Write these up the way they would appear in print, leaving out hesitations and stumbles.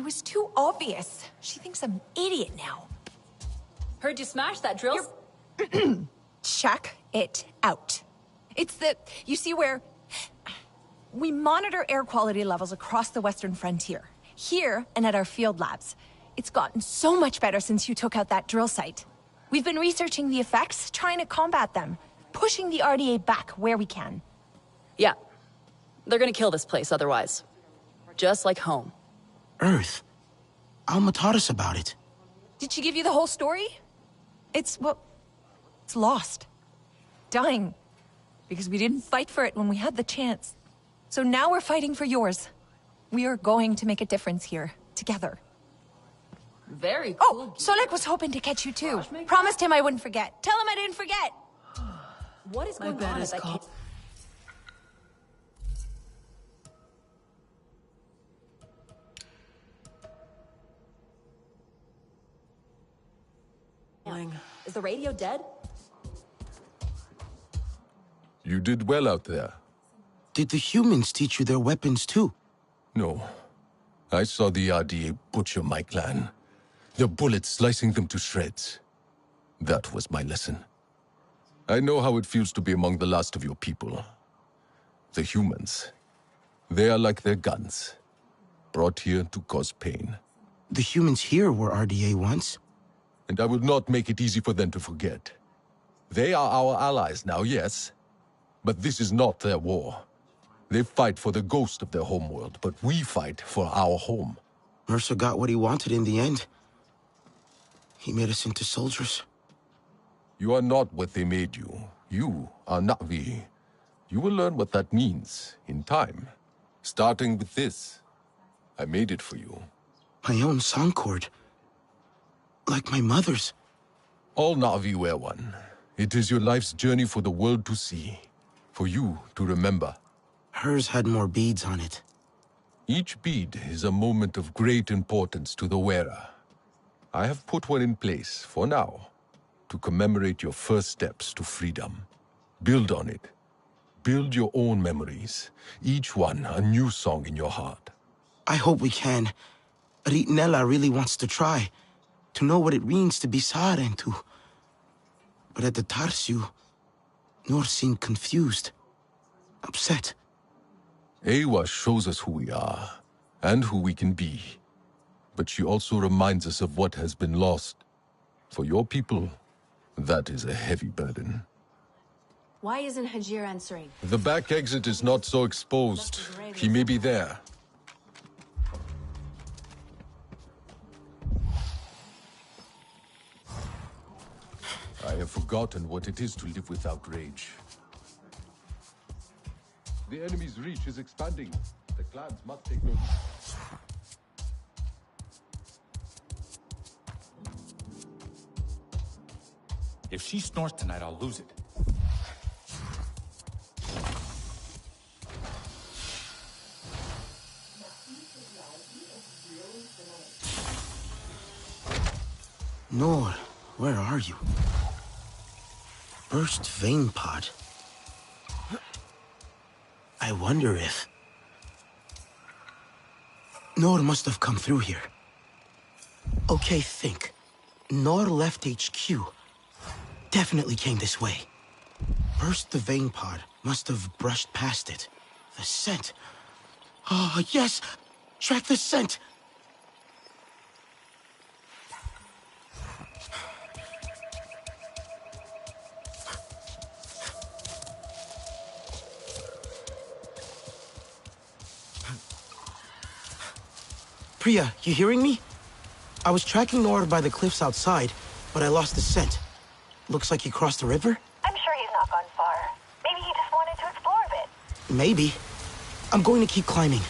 was too obvious. She thinks I'm an idiot now. Heard you smashed that drill. Check it out. It's you see where we monitor air quality levels across the western frontier, here and at our field labs. It's gotten so much better since you took out that drill site. We've been researching the effects, trying to combat them, pushing the RDA back where we can. Yeah. They're gonna kill this place otherwise. Just like home. Earth. Alma taught us about it. Did she give you the whole story? It's lost. Dying. Because we didn't fight for it when we had the chance. So now we're fighting for yours. We are going to make a difference here, together. Very cool. Oh, Solek was hoping to catch you too. Promised him I wouldn't forget. Tell him I didn't forget. What is going on at that camp? Is the radio dead? You did well out there. Did the humans teach you their weapons too? No. I saw the RDA butcher my clan. Their bullets slicing them to shreds. That was my lesson. I know how it feels to be among the last of your people. The humans. They are like their guns. Brought here to cause pain. The humans here were RDA once. And I will not make it easy for them to forget. They are our allies now, yes. But this is not their war. They fight for the ghost of their homeworld, but we fight for our home. Mercer got what he wanted in the end. He made us into soldiers. You are not what they made you. You are Na'vi. You will learn what that means in time. Starting with this. I made it for you. My own song chord. Like my mother's. All Na'vi wear one. It is your life's journey for the world to see. For you to remember. Hers had more beads on it. Each bead is a moment of great importance to the wearer. I have put one in place, for now, to commemorate your first steps to freedom. Build on it. Build your own memories, each one a new song in your heart. I hope we can. Ritnella really wants to try, to know what it means to be Saarentu. But at the Tarsiu, Nor seemed confused, upset. Ewa shows us who we are, and who we can be. But she also reminds us of what has been lost. For your people, that is a heavy burden. Why isn't Hajir answering? The back exit is not so exposed. He may be there. I have forgotten what it is to live without rage. The enemy's reach is expanding. The clans must take notice. If she snorts tonight, I'll lose it. Nor, where are you? Burst vein pod. I wonder if... Nor must have come through here. Okay, think. Nor left HQ. Definitely came this way. Burst the vein pod must have brushed past it. The scent. Ah, yes! Track the scent! Priya, you hearing me? I was tracking Nor by the cliffs outside, but I lost the scent. Looks like he crossed the river? I'm sure he's not gone far. Maybe he just wanted to explore a bit. Maybe. I'm going to keep climbing.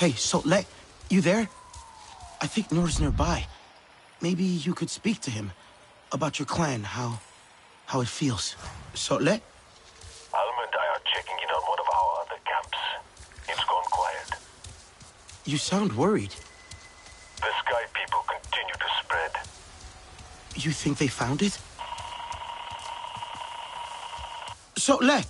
Hey, Sotle, you there? I think Noor's nearby. Maybe you could speak to him about your clan, how it feels. Sotle? Alma and I are checking in on one of our other camps. It's gone quiet. You sound worried. The Sky people continue to spread. You think they found it? Sotle!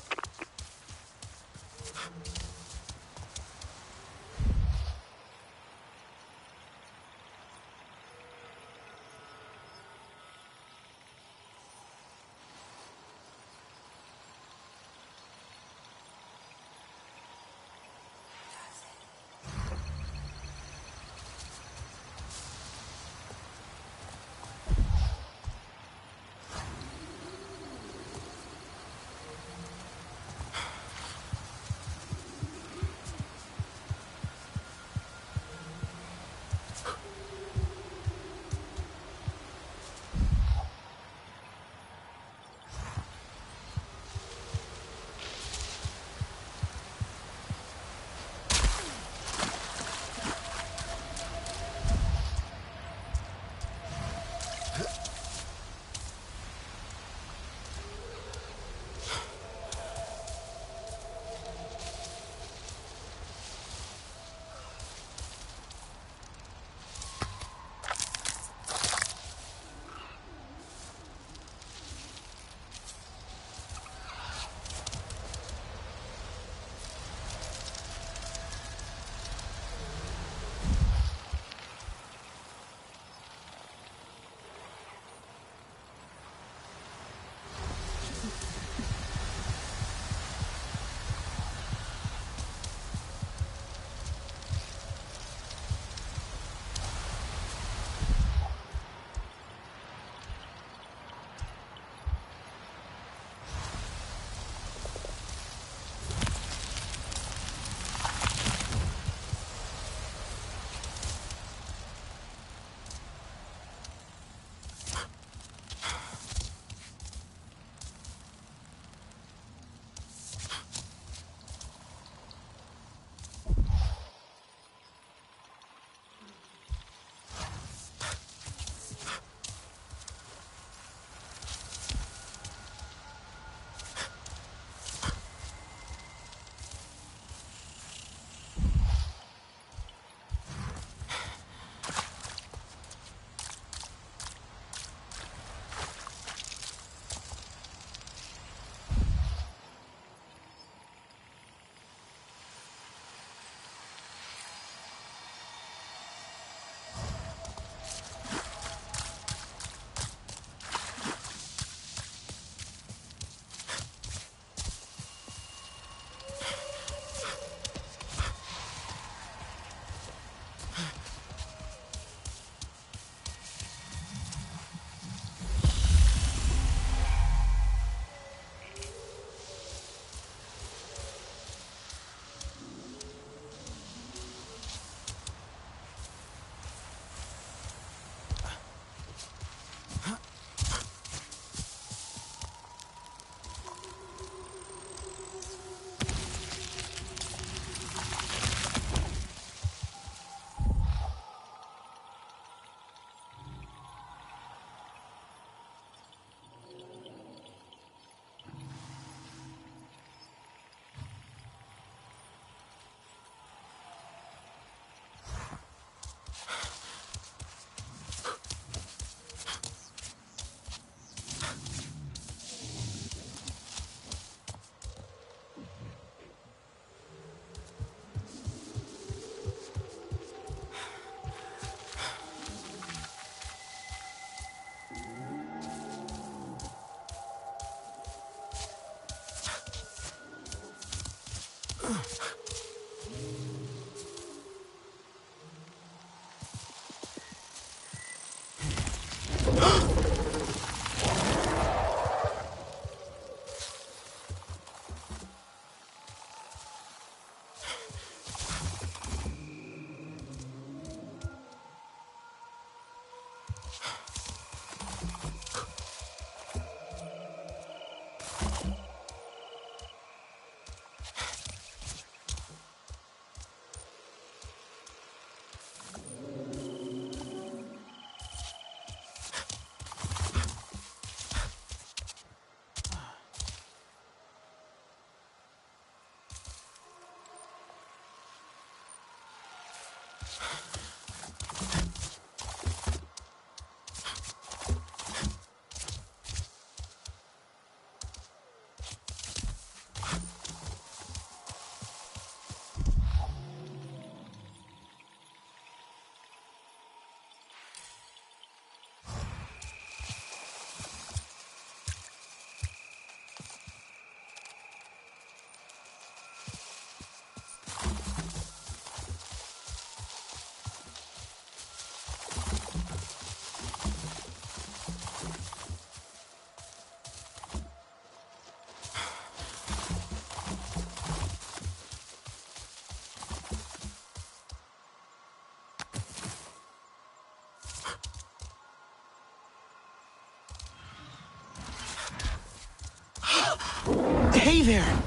Hey there!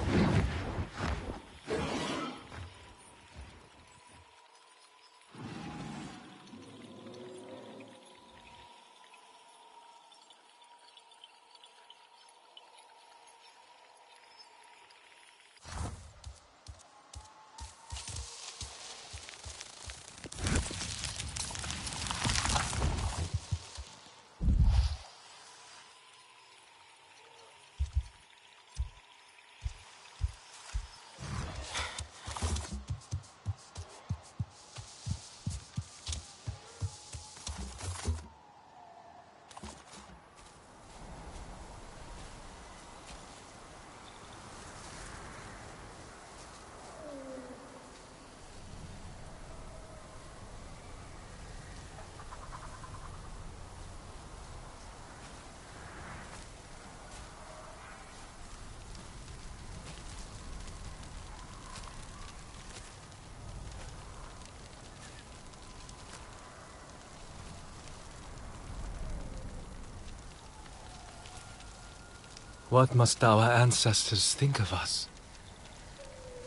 What must our ancestors think of us?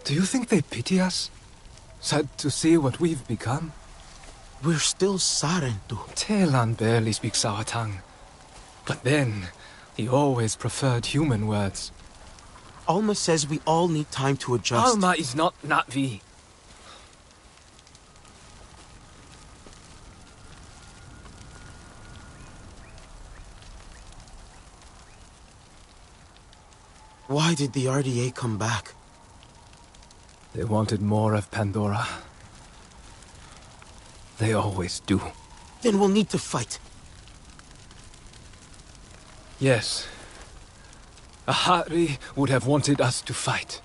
Do you think they pity us? Sad to see what we've become? We're still Sarentu. Telan barely speaks our tongue. But then, he always preferred human words. Alma says we all need time to adjust. Alma is not Na'vi. Why did the RDA come back? They wanted more of Pandora. They always do. Then we'll need to fight. Yes. Ahari would have wanted us to fight.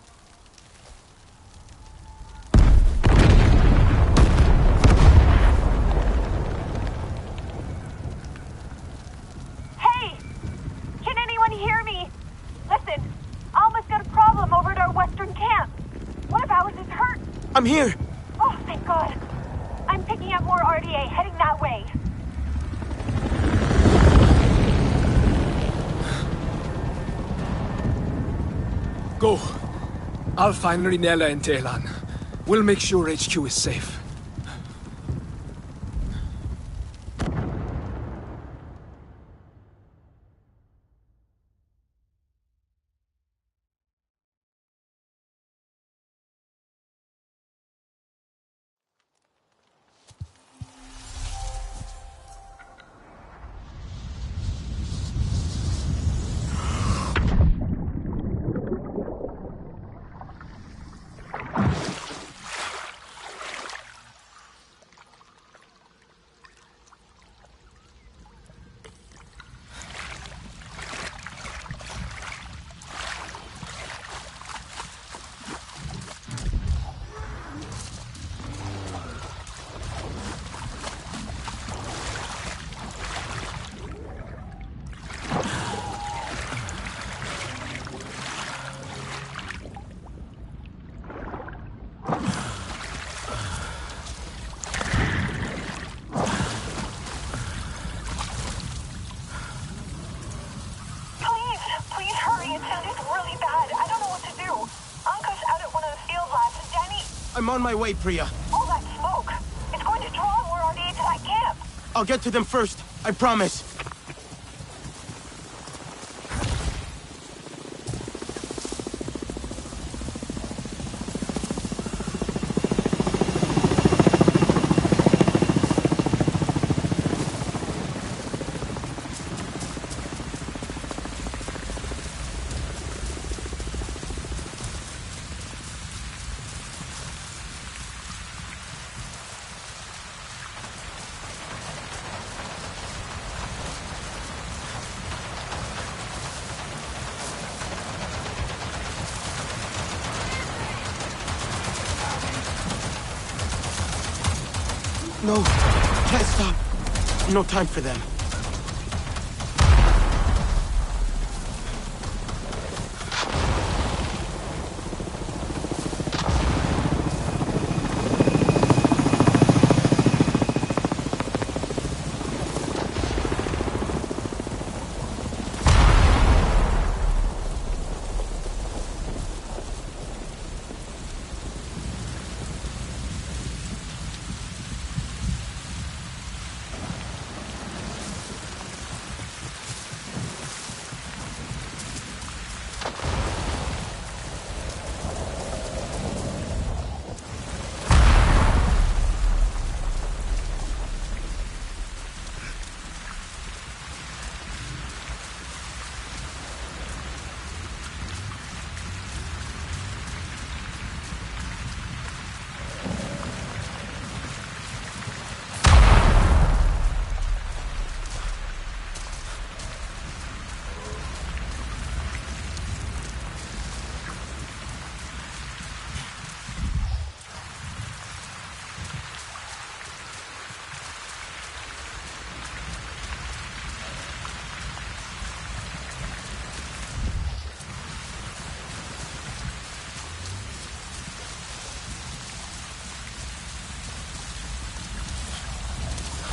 Hey! Can anyone hear me? Listen, Alma's got a problem over at our western camp. One of ours is hurt. I'm here! Oh, thank God. I'm picking up more RDA heading that way. Go. I'll find Rinella and Telan. We'll make sure HQ is safe. Please hurry. It sounded really bad. I don't know what to do. Anka's out at one of the field labs, and Danny... I'm on my way, Priya. All that smoke. It's going to draw more RDA to that camp. I'll get to them first. I promise. No, can't stop. No time for them.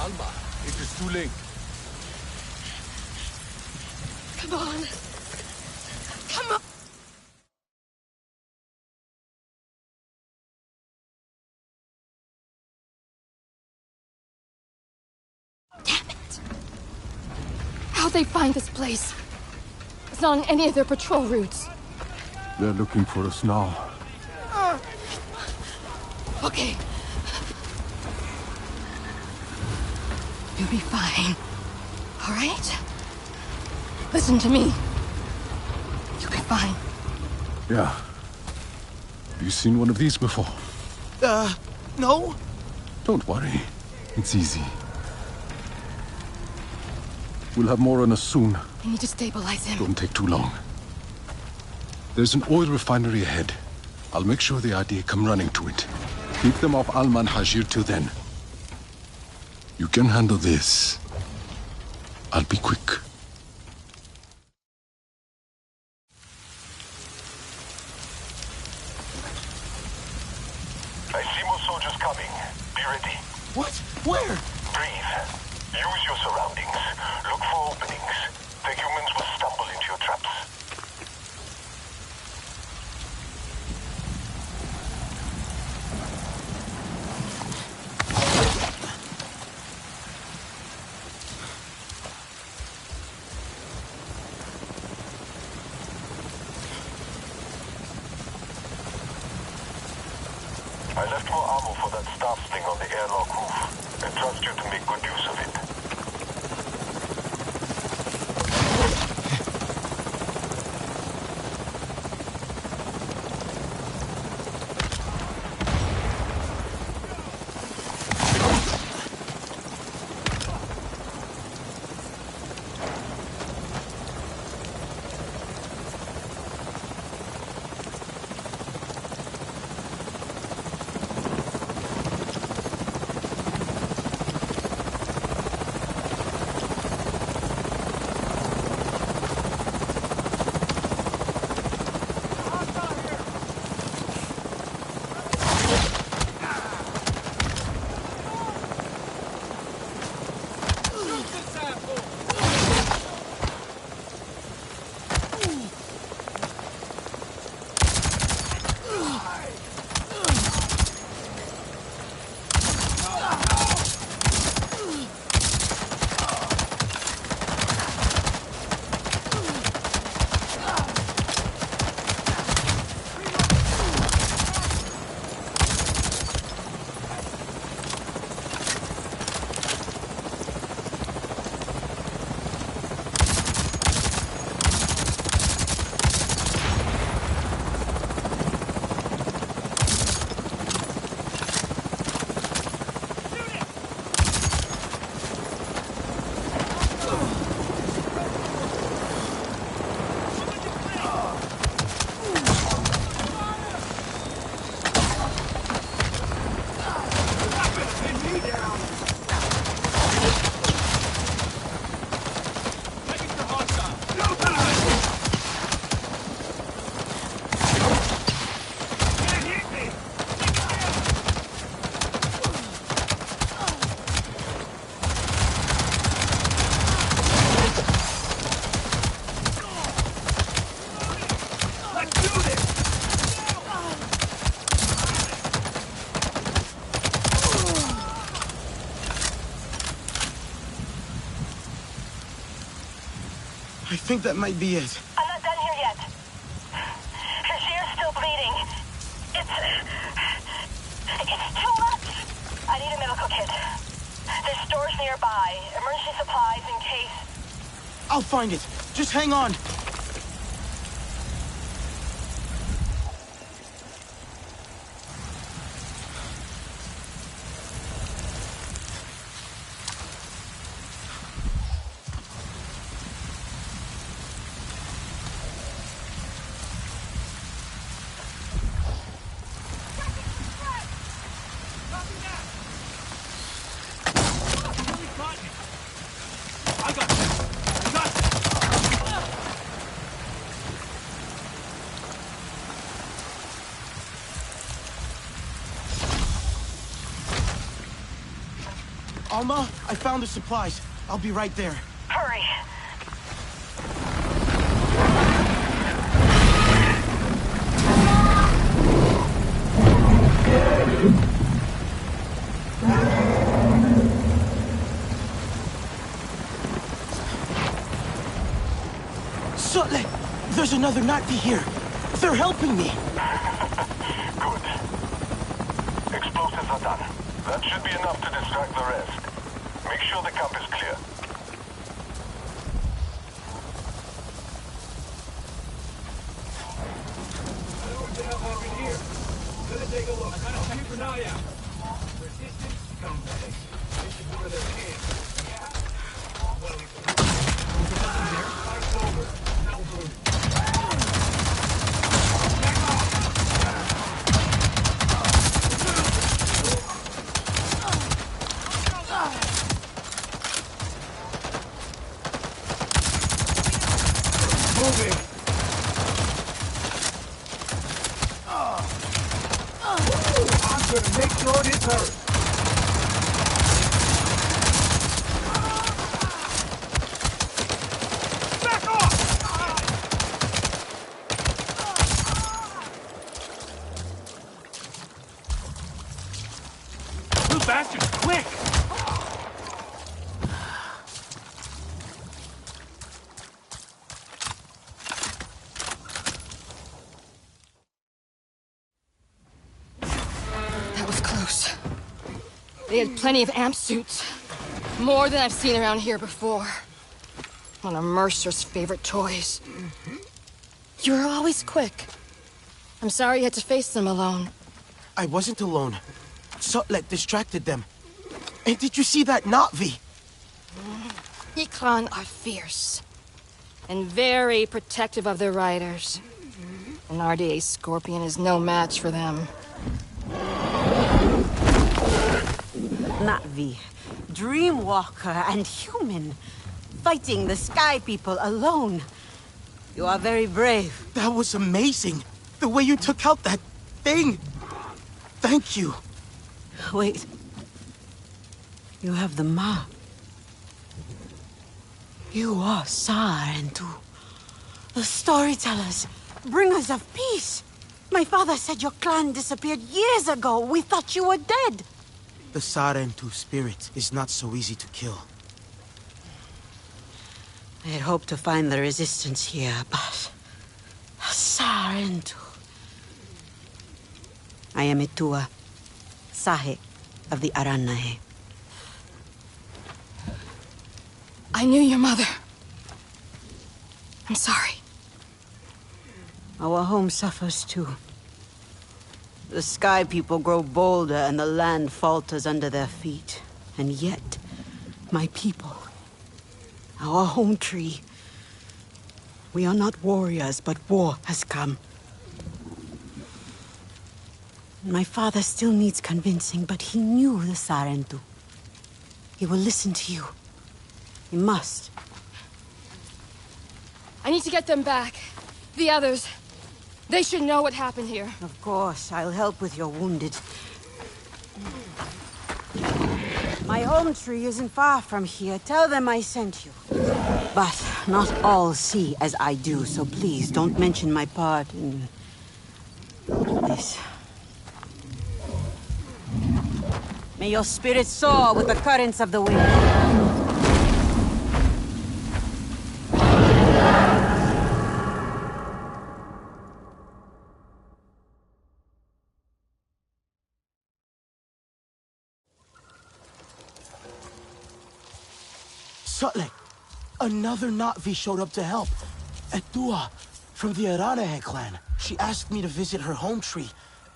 Alma, it is too late. Come on. Come on. Damn it. How'd they find this place? It's not on any of their patrol routes. They're looking for us now. Okay. You'll be fine. All right? Listen to me. You'll be fine. Yeah. Have you seen one of these before? No? Don't worry. It's easy. We'll have more on us soon. I need to stabilize him. Don't take too long. There's an oil refinery ahead. I'll make sure the ID come running to it. Keep them off Alma and Hajir till then. You can handle this. I'll be quick. I see more soldiers coming. Be ready. What? Where? Breathe. Use your surroundings. Look for openings. The humans will stumble into your traps. I left more ammo for that staff sling on the airlock roof. I trust you to make good use of it. think that might be it. I'm not done here yet. Her shear's still bleeding. It's too much. I need a medical kit. There's stores nearby. Emergency supplies in case... I'll find it. Just hang on. Alma, I found the supplies. I'll be right there. Hurry. Sutle! There's another Nazi here. They're helping me. Good. Explosives are done. That should be enough to distract the rest. Make sure the camp is clear. Bastards, quick! That was close. They had plenty of amp suits. More than I've seen around here before. One of Mercer's favorite toys. You were always quick. I'm sorry you had to face them alone. I wasn't alone. Sutle distracted them. And did you see that Na'vi? Ikran are fierce. And very protective of their riders. An RDA Scorpion is no match for them. Na'vi, Dreamwalker and human. Fighting the Sky People alone. You are very brave. That was amazing. The way you took out that thing. Thank you. Wait. You have the mark. You are Sarentu. The storytellers, bringers of peace. My father said your clan disappeared years ago. We thought you were dead. The Sarentu spirit is not so easy to kill. I had hoped to find the resistance here, but... Sarentu. I am Itua, Sahe of the Aranahe. I knew your mother. I'm sorry. Our home suffers too. The Sky People grow bolder and the land falters under their feet. And yet, my people, our home tree, we are not warriors, but war has come. My father still needs convincing, but he knew the Sarentu. He will listen to you. He must. I need to get them back. The others. They should know what happened here. Of course, I'll help with your wounded. My home tree isn't far from here. Tell them I sent you. But not all see as I do, so please don't mention my part in this. May your spirit soar with the currents of the wind. Sutlek, another Na'vi showed up to help. Etua, from the Aranahe clan. She asked me to visit her home tree.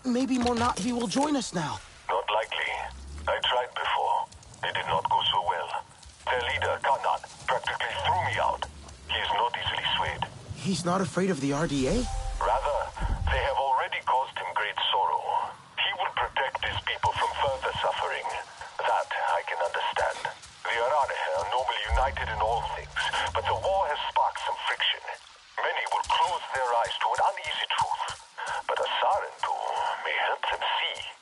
Maybe more Na'vi will join us now. Not likely. I tried before. It did not go so well. Their leader, Kanat, practically threw me out. He is not easily swayed. He's not afraid of the RDA? Rather, they have already caused him great sorrow. He will protect his people from further suffering. That I can understand. The Aranahe are normally united in all things, but the war has sparked some friction. Many will close their eyes to an uneasy truth, but a Sarentu may help them see.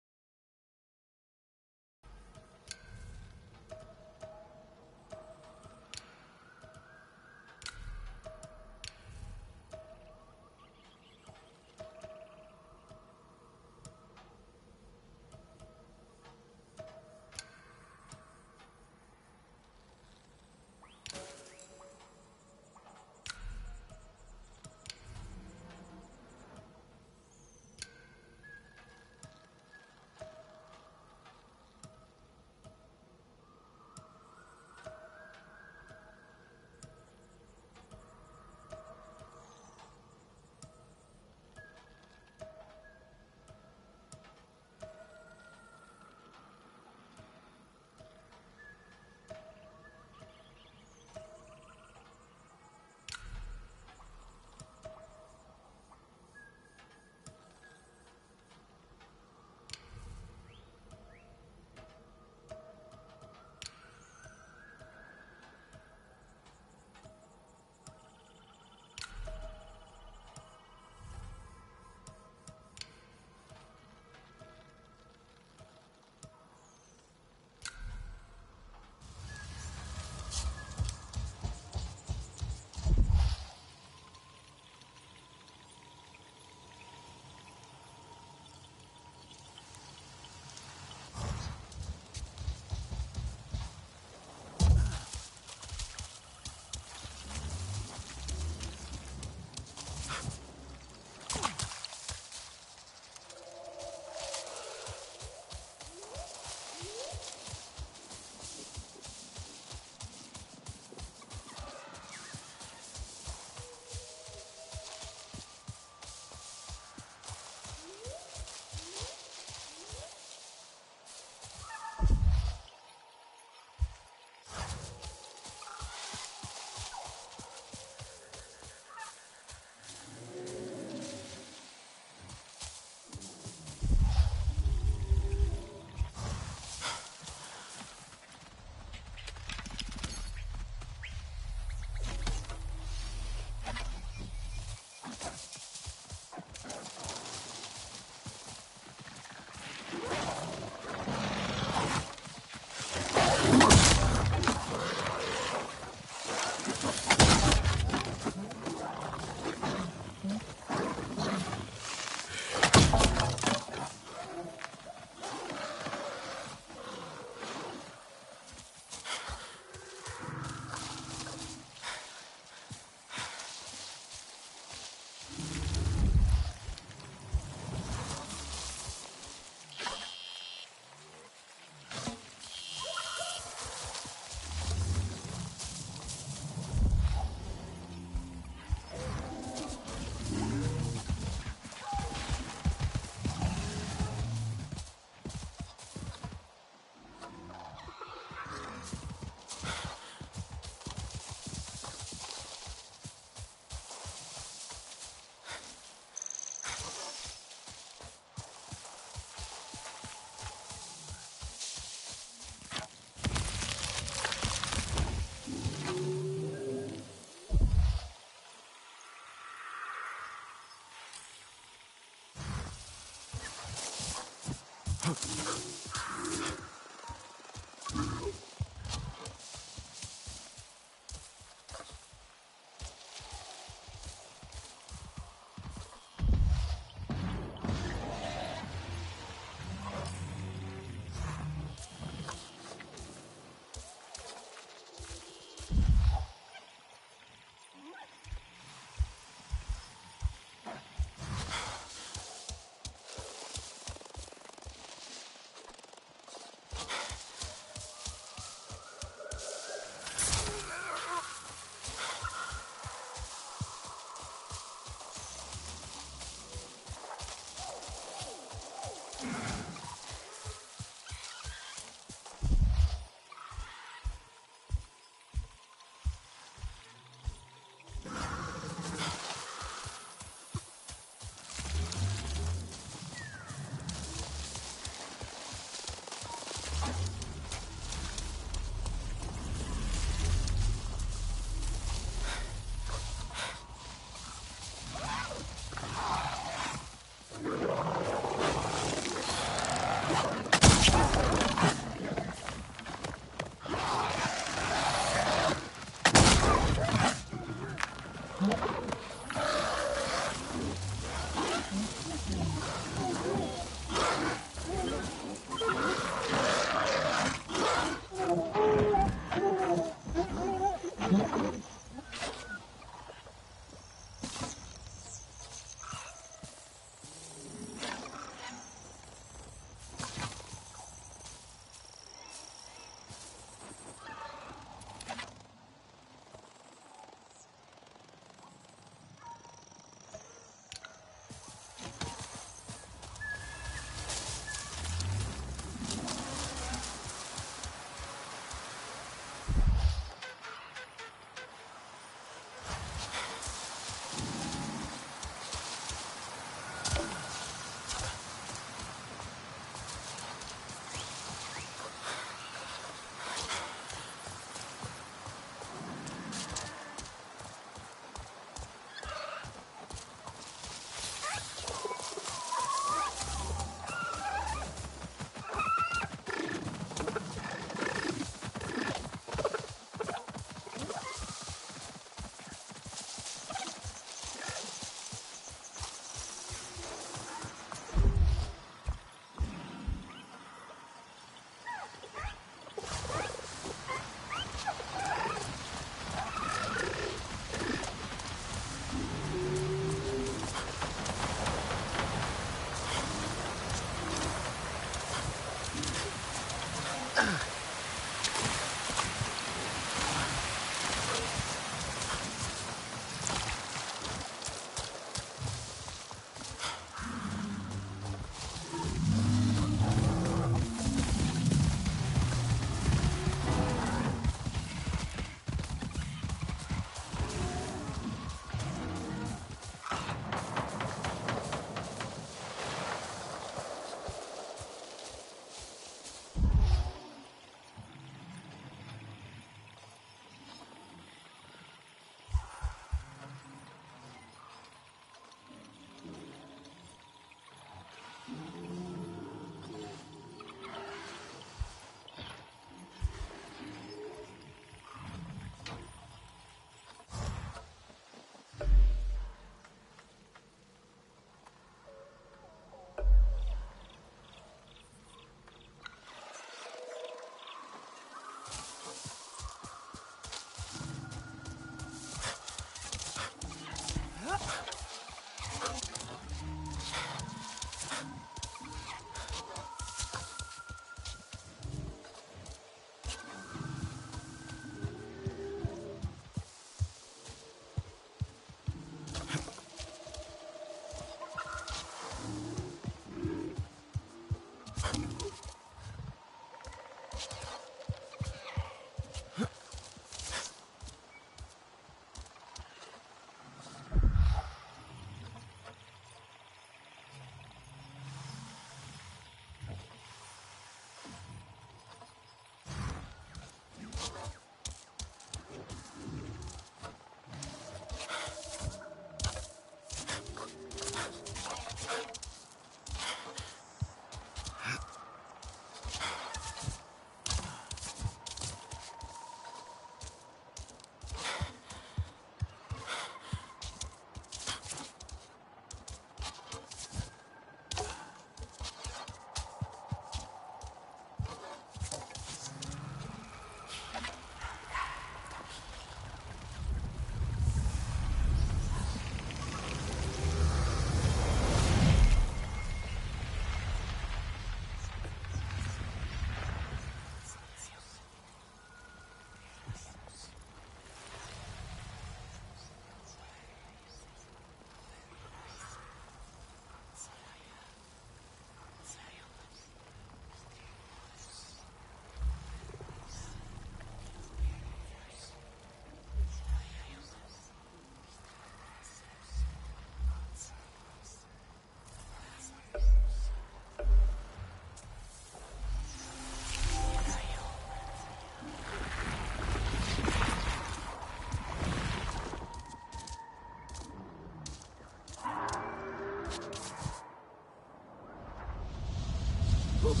Time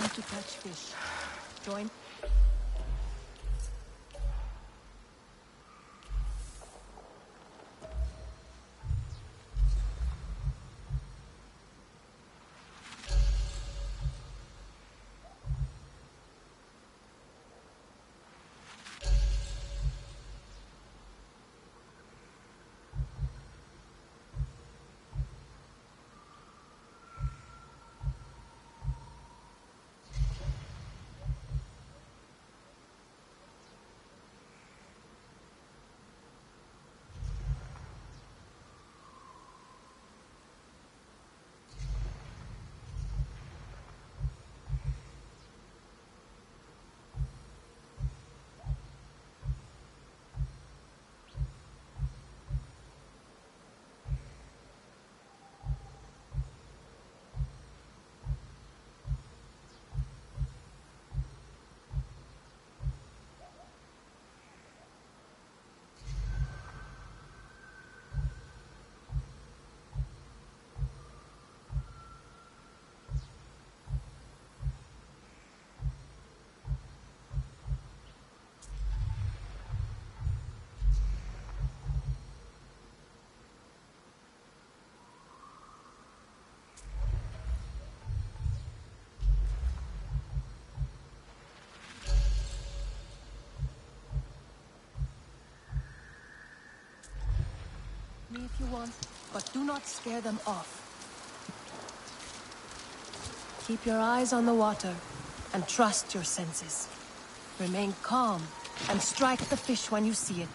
to catch fish. Join. Me if you want, but do not scare them off. Keep your eyes on the water, and trust your senses. Remain calm, and strike the fish when you see it.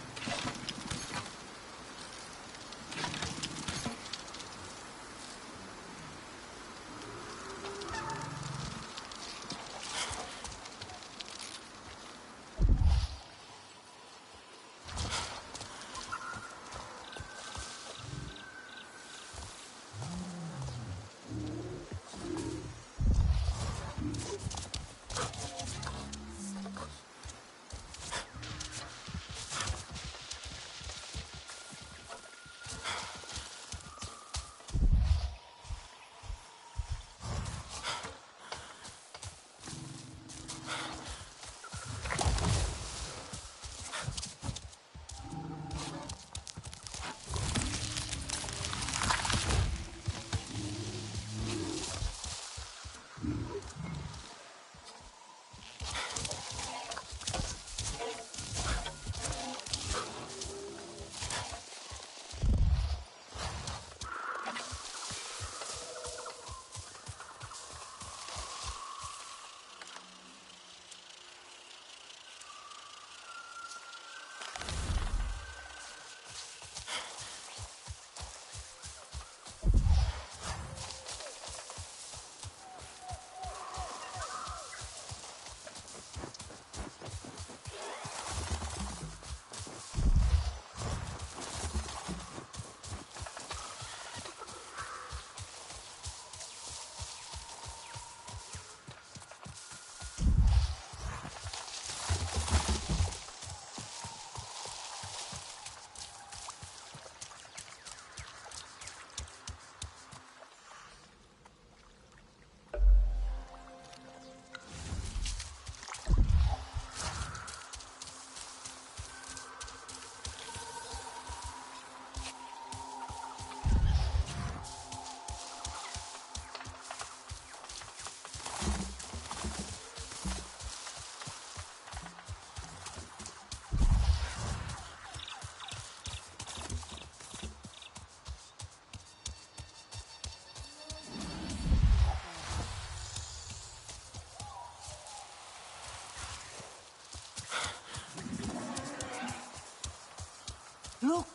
Look,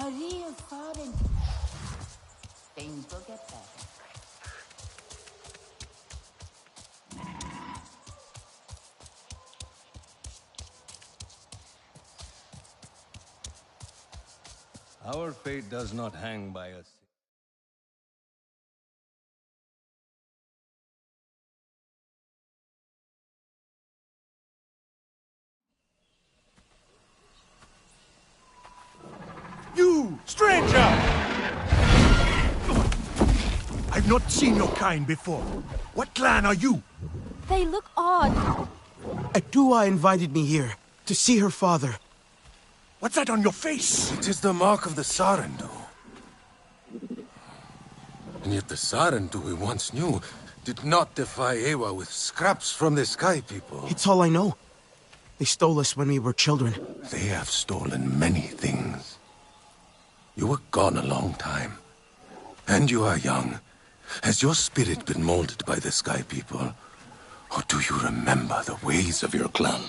a real foreign. Things will get better. Our fate does not hang by us. You, stranger! Not seen your kind before. What clan are you? They look odd. Adua invited me here to see her father. What's that on your face? It is the mark of the Sarentu. And yet the Sarentu we once knew did not defy Ewa with scraps from the Sky People. It's all I know. They stole us when we were children. They have stolen many things. You were gone a long time. And you are young. Has your spirit been molded by the Sky People? Or do you remember the ways of your clan?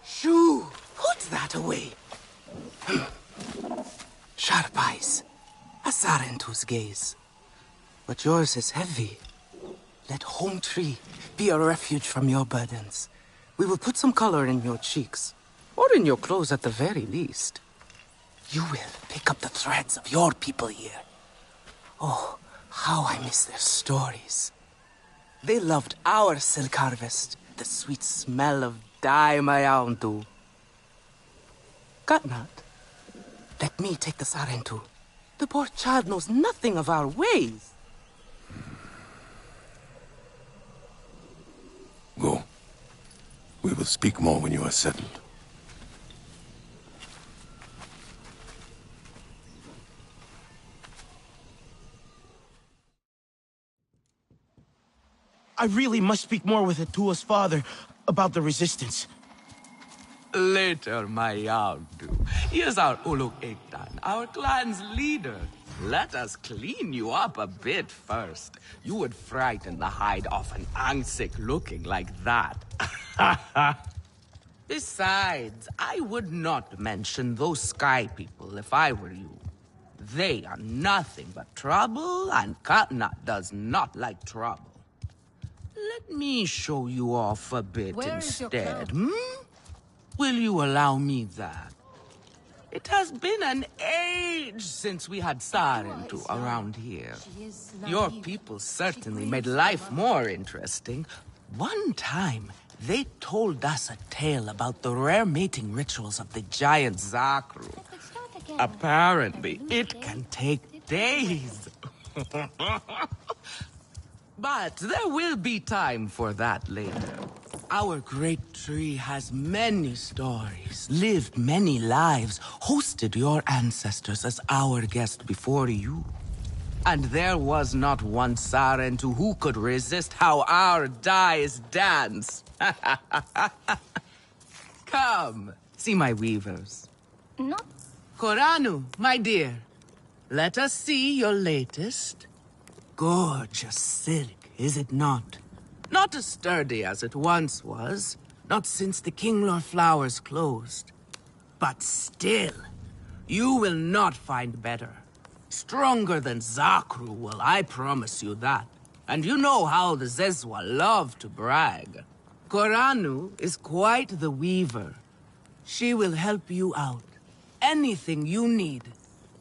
Shoo! Put that away. Sharp eyes. A Sarentu's gaze. But yours is heavy. Let Home Tree be a refuge from your burdens. We will put some color in your cheeks. Or in your clothes at the very least. You will pick up the threads of your people here. Oh, how I miss their stories. They loved our silk harvest, the sweet smell of dye mayauntu. Katnat, let me take the Sarentu. The poor child knows nothing of our ways. Go. We will speak more when you are settled. I really must speak more with Atua's father about the resistance. Later, my Yaundu. Here's our Uluk Ektan, our clan's leader. Let us clean you up a bit first. You would frighten the hide off an Angsik looking like that. Besides, I would not mention those Sky People if I were you. They are nothing but trouble, and Katnat does not like trouble. Let me show you off a bit instead, Will you allow me that? It has been an age since we had Sarentu around here. Your people certainly made life more interesting. One time, they told us a tale about the rare mating rituals of the giant Zakru. Apparently, it can take days. But there will be time for that later. Our great tree has many stories, lived many lives, hosted your ancestors as our guest before you. And there was not one Sarentu who could resist how our dyes dance. Come, see my weavers. No. Koranu, my dear, let us see your latest. Gorgeous silk, is it not? Not as sturdy as it once was, not since the Kinglor flowers closed. But still, you will not find better. Stronger than Zakru will, I promise you that. And you know how the Zezwa love to brag. Koranu is quite the weaver. She will help you out. Anything you need.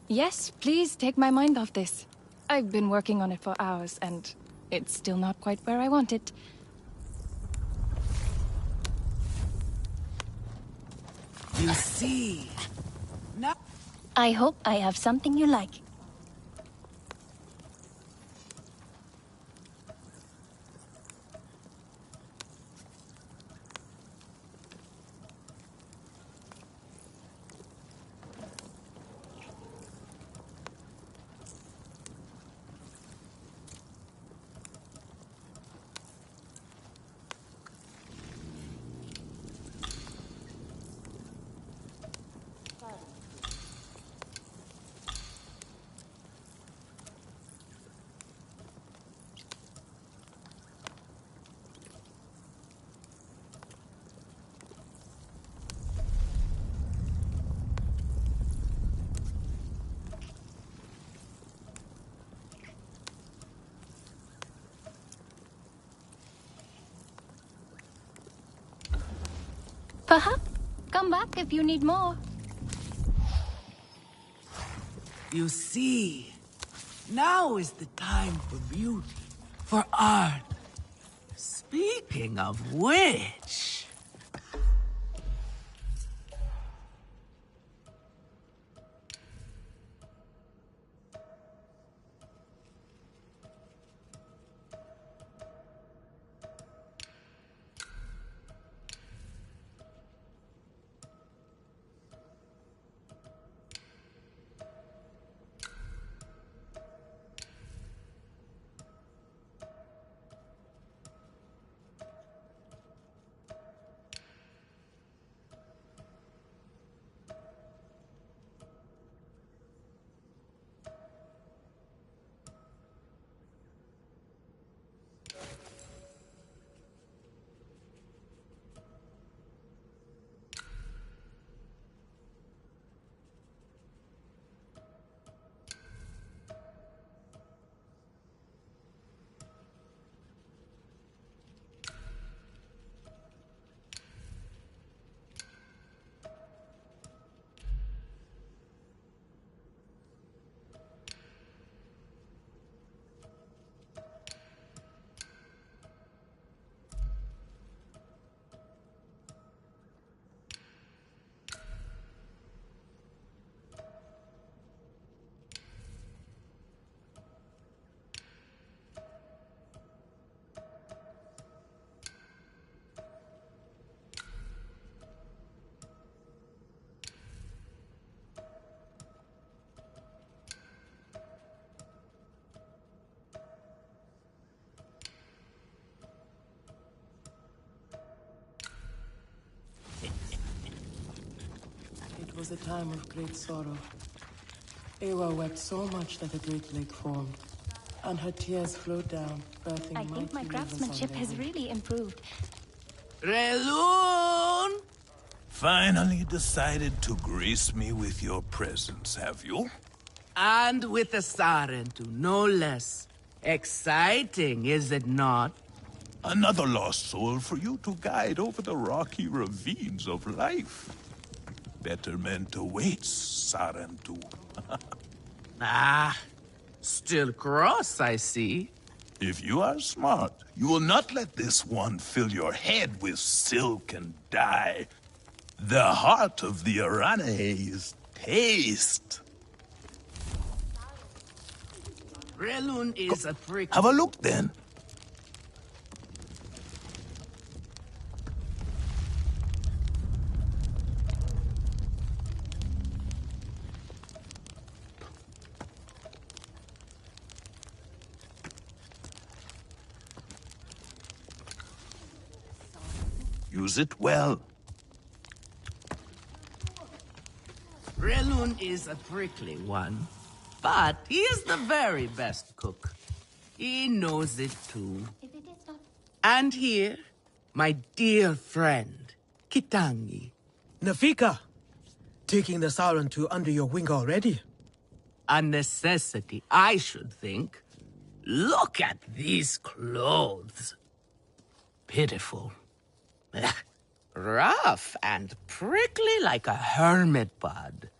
Yes, please take my mind off this. I've been working on it for hours, and it's still not quite where I want it. You see. Now I hope I have something you like. Perhaps come back if you need more. You see, now is the time for beauty, for art. Speaking of which... was a time of great sorrow. Ewa wept so much that the Great Lake formed, and her tears flowed down, birthing I think my mighty rivers on craftsmanship their has way. really improved. Relun! Finally decided to grace me with your presence, have you? And with a Sarentu, no less. Exciting, is it not? Another lost soul for you to guide over the rocky ravines of life. Betterment awaits, Sarentu. Still cross, I see. If you are smart, you will not let this one fill your head with silk and dye. The heart of the Aranahe is taste. Relun is a prick. Have a look, then. Use it well. Relun is a prickly one, but he is the very best cook. He knows it too. And here, my dear friend, Kitangi. Nafika! Taking the Sarentu under your wing already? A necessity, I should think. Look at these clothes. Pitiful. Rough and prickly like a hermit bud.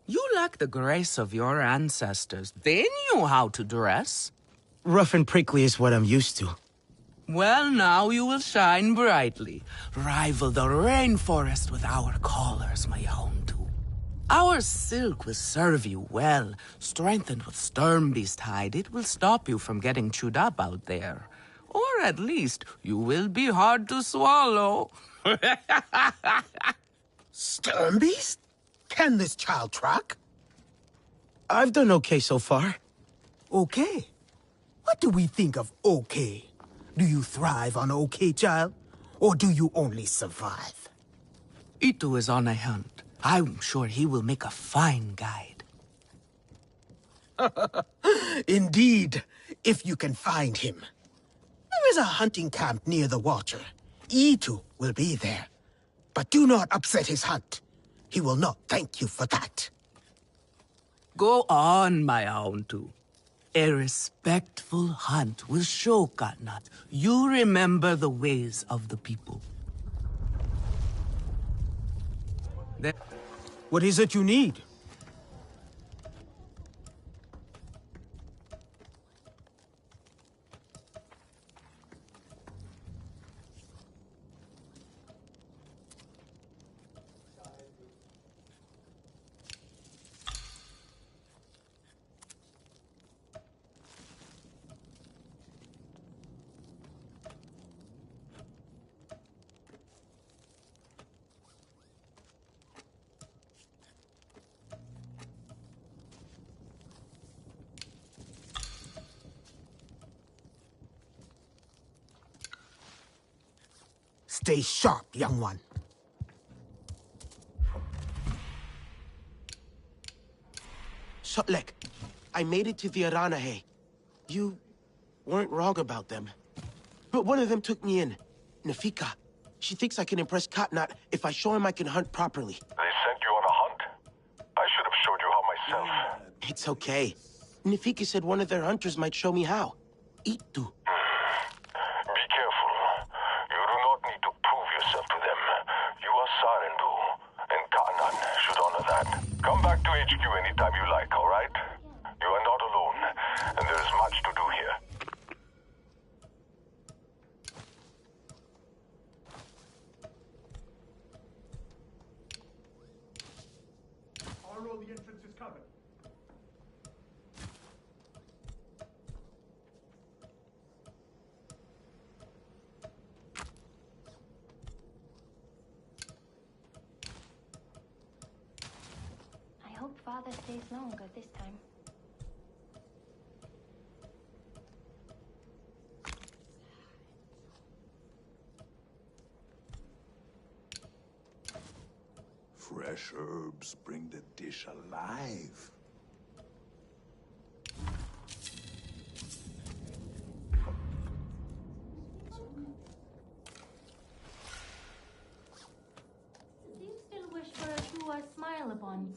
You lack the grace of your ancestors. They knew how to dress. Rough and prickly is what I'm used to. Well, now you will shine brightly. Rival the rainforest with our collars, my own too. Our silk will serve you well. Strengthened with Sternbeast hide, it will stop you from getting chewed up out there. Or at least, you will be hard to swallow. Sternbeast? Can this child track? I've done okay so far. Okay? What do we think of okay? Do you thrive on okay, child? Or do you only survive? Itu is on a hunt. I'm sure he will make a fine guide. Indeed, if you can find him. There is a hunting camp near the water. Itu will be there. But do not upset his hunt. He will not thank you for that. Go on, my own too. A respectful hunt will show Katnat you remember the ways of the people. What is it you need? Stay sharp, young one. Shotlek, I made it to the Aranahe. You weren't wrong about them. But one of them took me in. Nafika. She thinks I can impress Katnat if I show him I can hunt properly. They sent you on a hunt? I should have showed you how myself. It's okay. Nafika said one of their hunters might show me how. Itu. Be careful. You do not need to prove yourself to them. You are Sarendu, and Katnat should honor that. Come back to HQ anytime you like, all right? You are not alone, and there is much to do here. I'll roll the entrance is covered. I hope Father stays longer this time. Fresh fresh herbs bring the dish alive. Do you still wish for a true smile upon?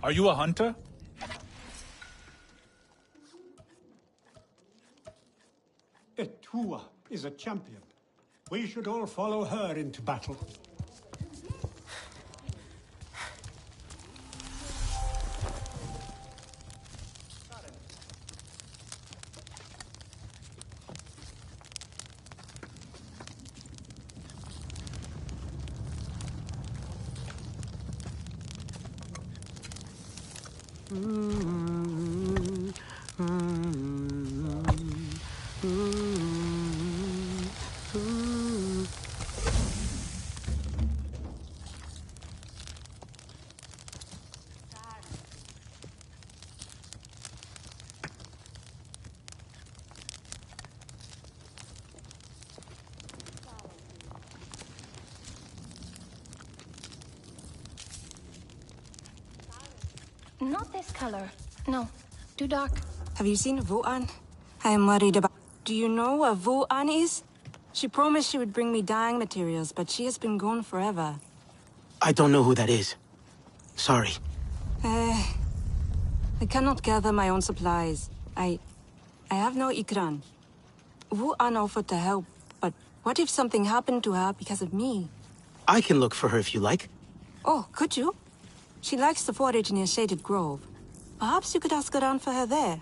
Are you a hunter? Etua is a champion. We should all follow her into battle. Not this color. No, too dark. Have you seen Vuan? I am worried about... Do you know what Vuan is? She promised she would bring me dyeing materials, but she has been gone forever. I don't know who that is. Sorry. I cannot gather my own supplies. I have no ikran. Vuan offered to help, but what if something happened to her because of me? I can look for her if you like. Oh, could you? She likes to forage near Shaded Grove. Perhaps you could ask around for her there.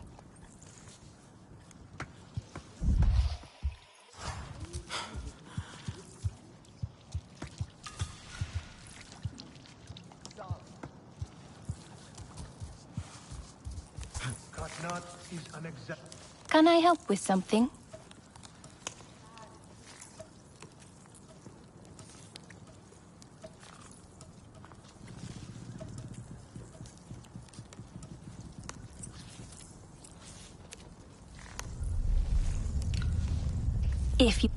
Can I help with something? If you...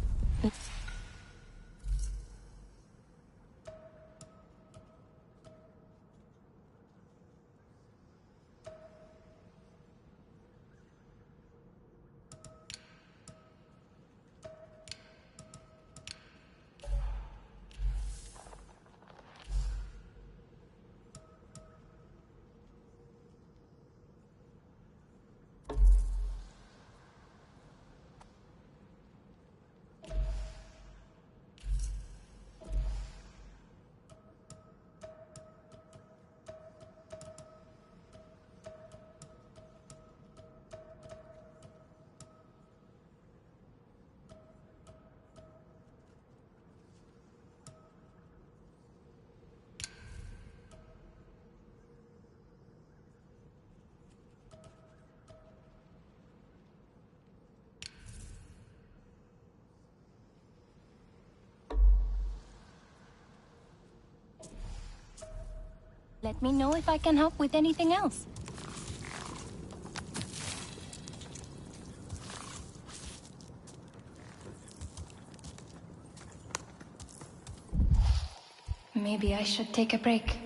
Let me know if I can help with anything else. Maybe I should take a break.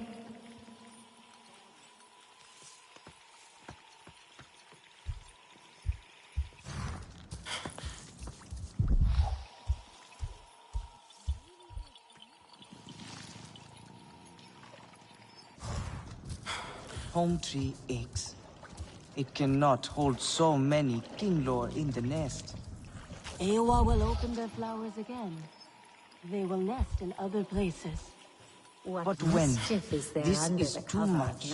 Home tree aches. It cannot hold so many king lore in the nest. Ewa will open their flowers again. They will nest in other places. But when? This is too much.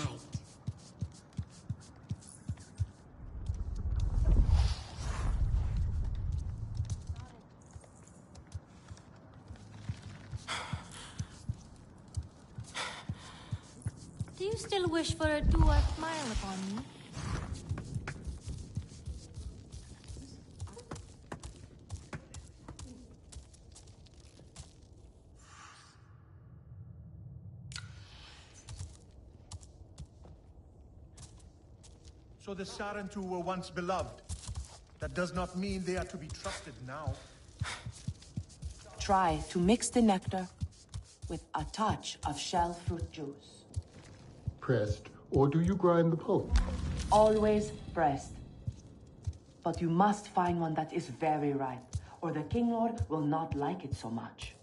Do you still wish for a Dua smile upon me? So the Sarentu were once beloved. That does not mean they are to be trusted now. Try to mix the nectar with a touch of shell fruit juice. Pressed, or do you grind the pulp? Always pressed. But you must find one that is very ripe, or the King Lord will not like it so much.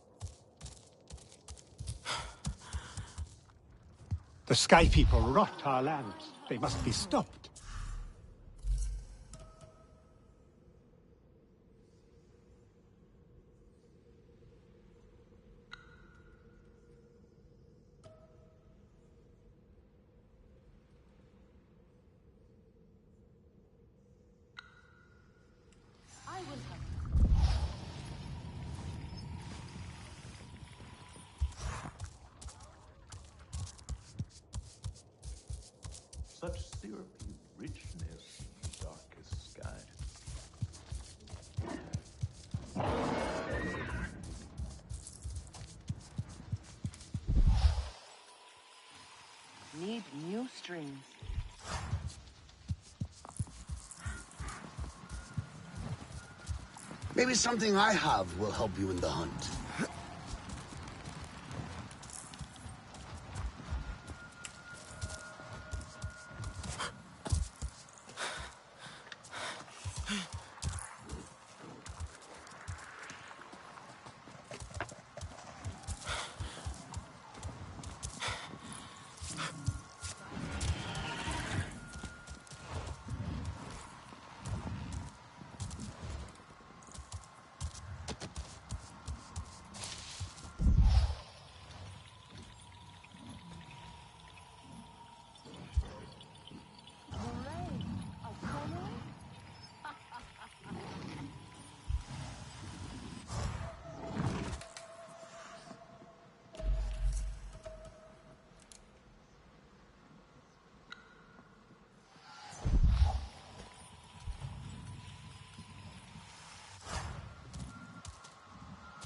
The Sky People rot our lands. They must be stopped. I will help. Such syrupy richness, darkest sky. Need new strings. Maybe something I have will help you in the hunt.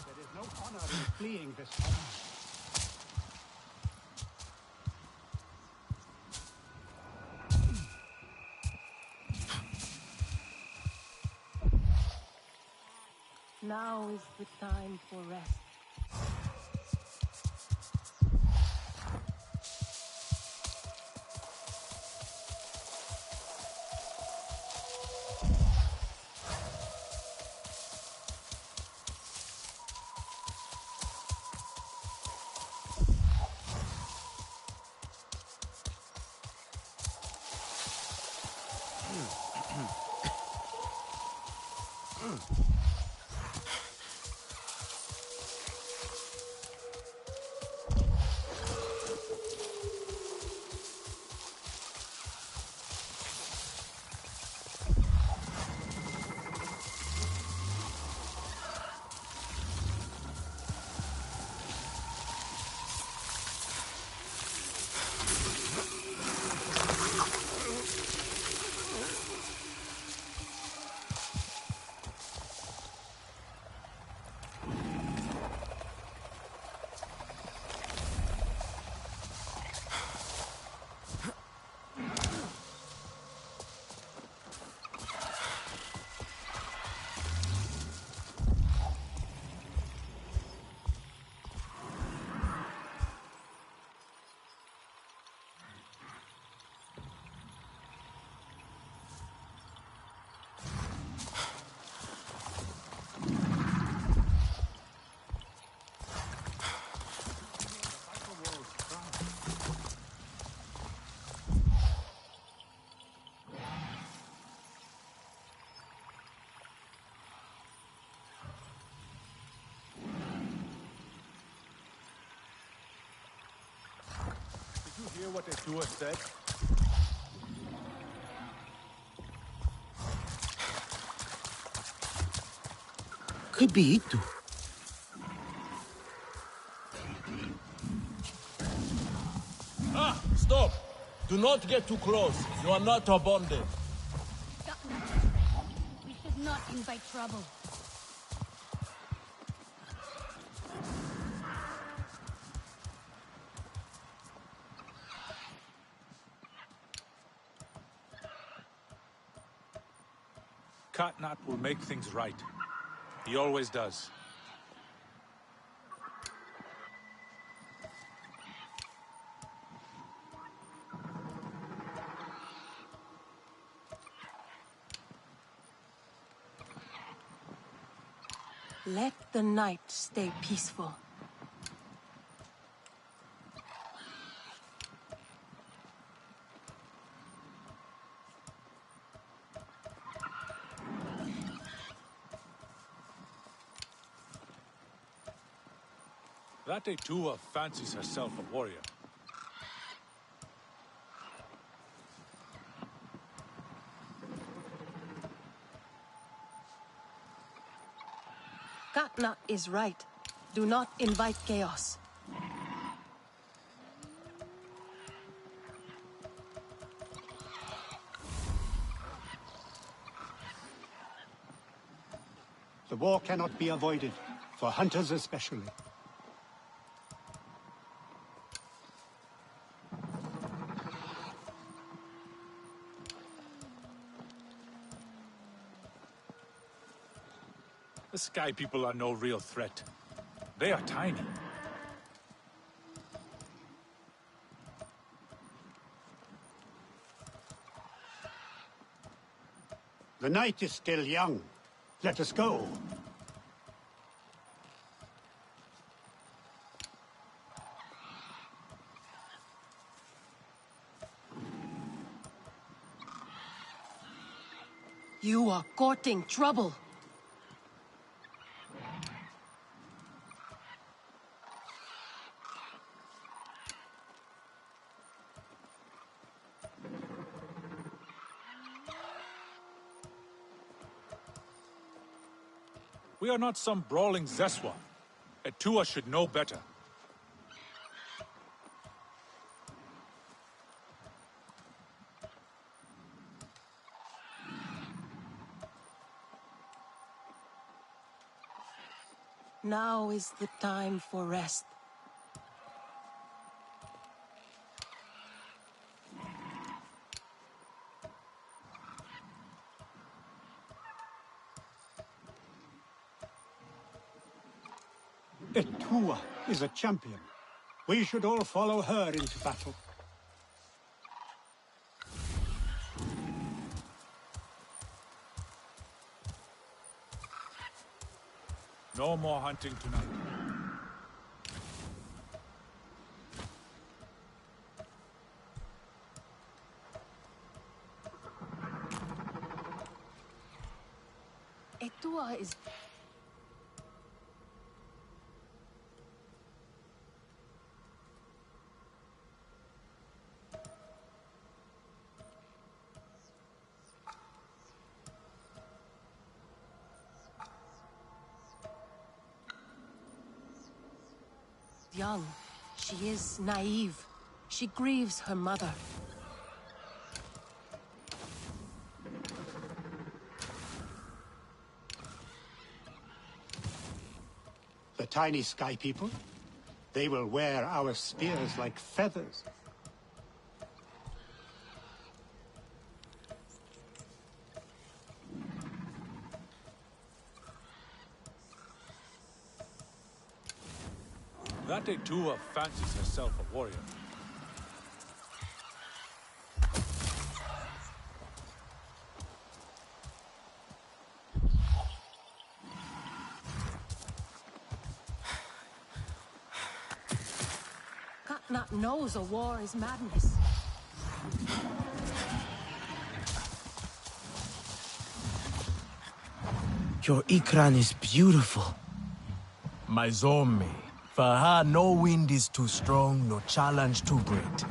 There is no honor in fleeing this home. Now is the time for rest. Hear what Etua said? Could be Itu. Ah! Stop! Do not get too close. You are not a bonded. We should not invite trouble. Katnat will make things right. He always does. Let the night stay peaceful. That Etua fancies herself a warrior. Katna is right. Do not invite chaos. The war cannot be avoided, for hunters especially. The Sky People are no real threat. They are tiny. The night is still young. Let us go. You are courting trouble. We are not some brawling Zeswa. Etua should know better. Now is the time for rest. Etua is a champion. We should all follow her into battle. No more hunting tonight. Etua is... young. She is naive. She grieves her mother. The tiny Sky People? They will wear our spears like feathers. That Etua fancies herself a warrior. Katna knows a war is madness. Your Ikran is beautiful. My Zombie. For her, no wind is too strong, no challenge too great.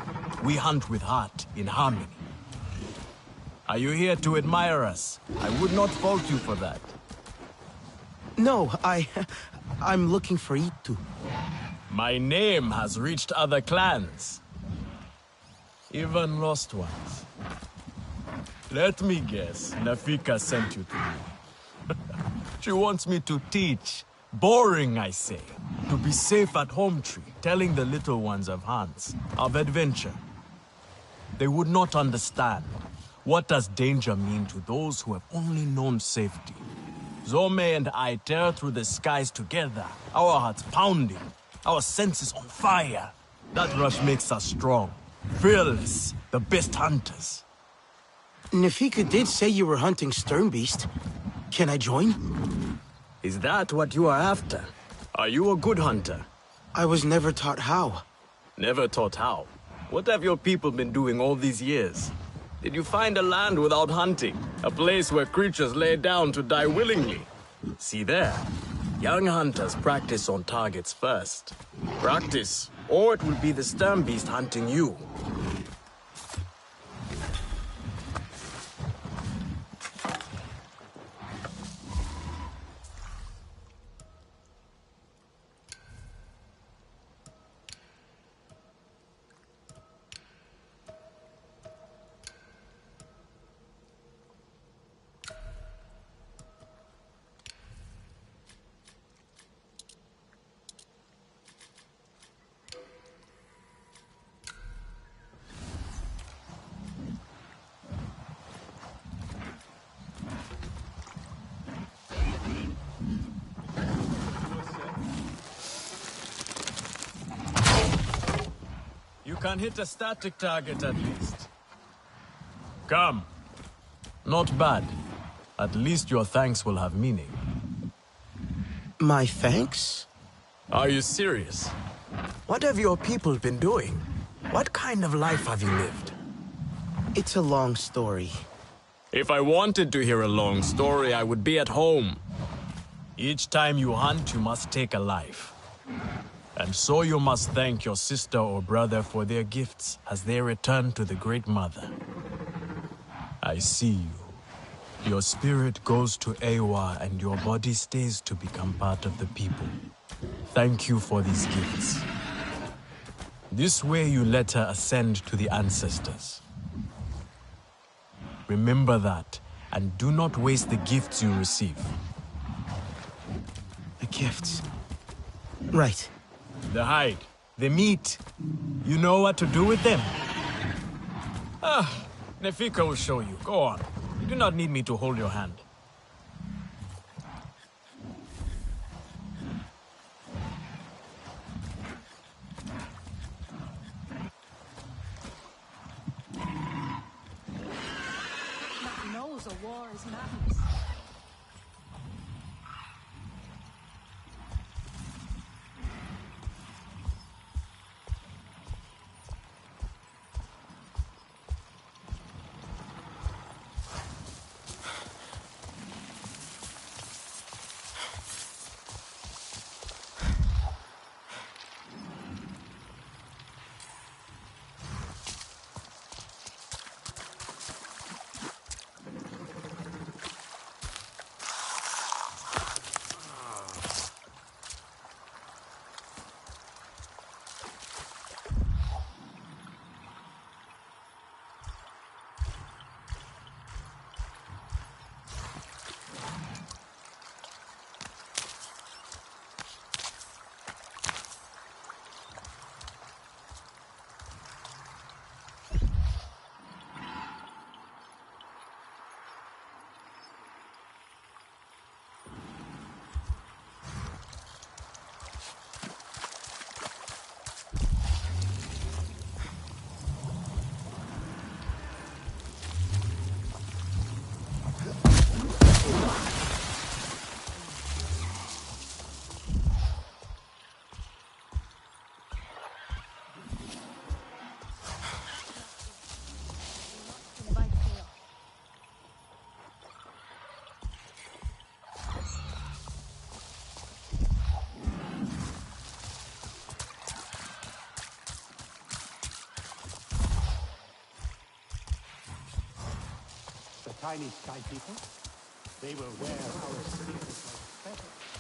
We hunt with heart, in harmony. Are you here to admire us? I would not fault you for that. No, I'm looking for Itu. My name has reached other clans. Even lost ones. Let me guess, Nafika sent you to me. She wants me to teach. Boring, I say. To be safe at home tree, telling the little ones of hunts, of adventure. They would not understand. What does danger mean to those who have only known safety? Zome and I tear through the skies together, our hearts pounding, our senses on fire. That rush makes us strong, fearless, the best hunters. Nafika did say you were hunting Sternbeast. Can I join? Is that what you are after? Are you a good hunter? I was never taught how. Never taught how? What have your people been doing all these years? Did you find a land without hunting? A place where creatures lay down to die willingly? See there. Young hunters practice on targets first. Practice, or it will be the Sternbeast hunting you. You can hit a static target at least. Come. Not bad. At least your thanks will have meaning. My thanks? Are you serious? What have your people been doing? What kind of life have you lived? It's a long story. If I wanted to hear a long story, I would be at home. Each time you hunt, you must take a life. And so you must thank your sister or brother for their gifts as they return to the Great Mother. I see you. Your spirit goes to Ewa and your body stays to become part of the people. Thank you for these gifts. This way you let her ascend to the ancestors. Remember that, and do not waste the gifts you receive. The gifts? Right. The hide, the meat. You know what to do with them? Nefika will show you. Go on. You do not need me to hold your hand. Knows a war is madness. tiny sky people. They will wear our secrets like feathers.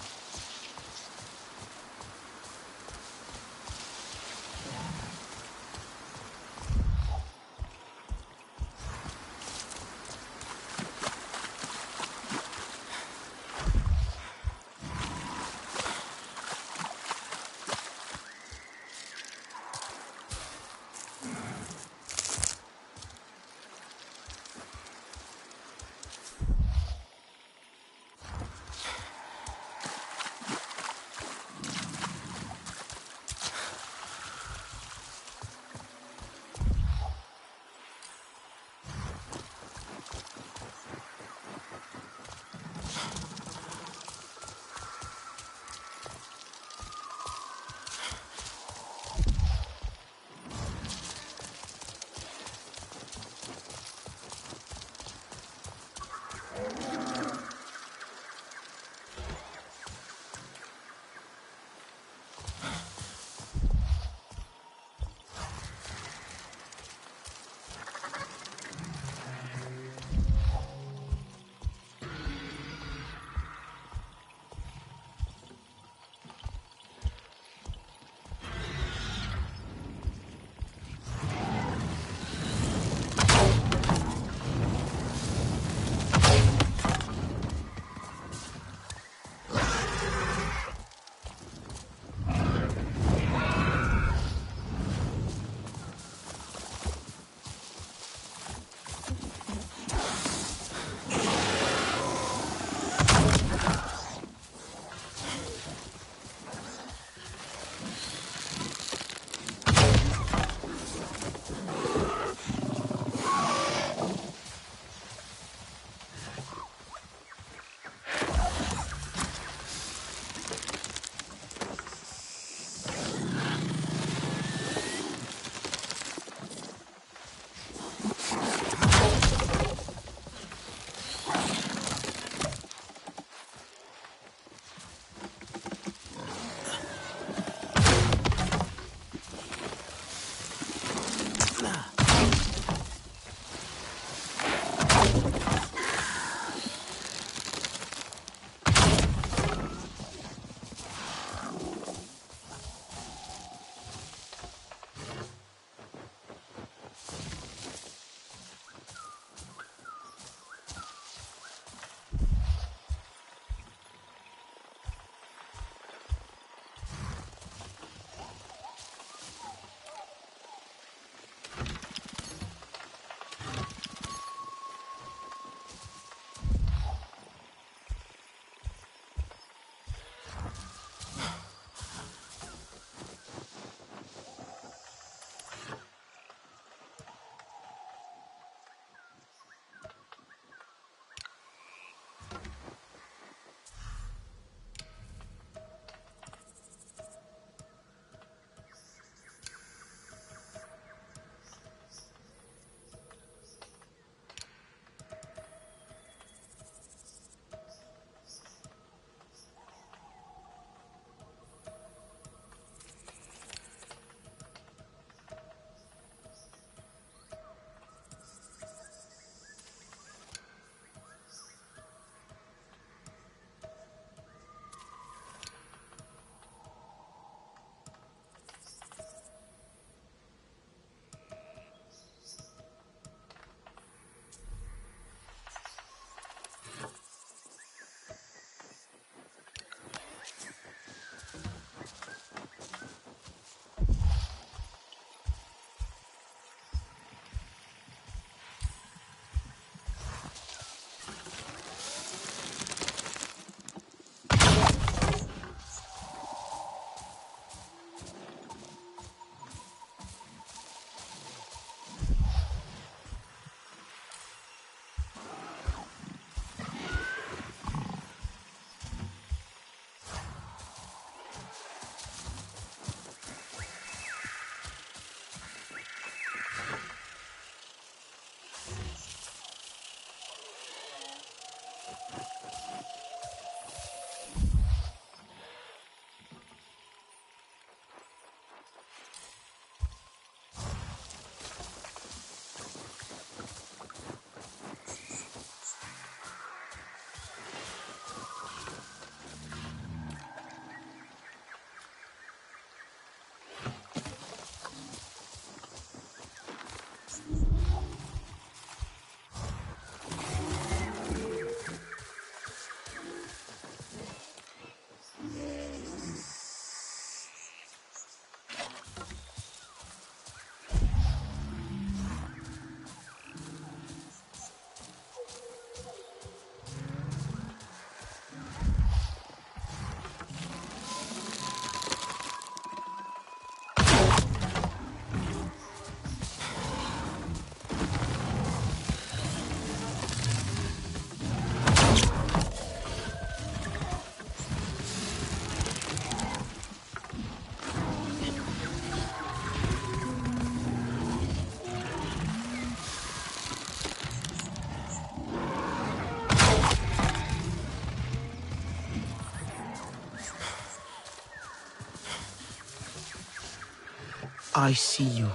I see you.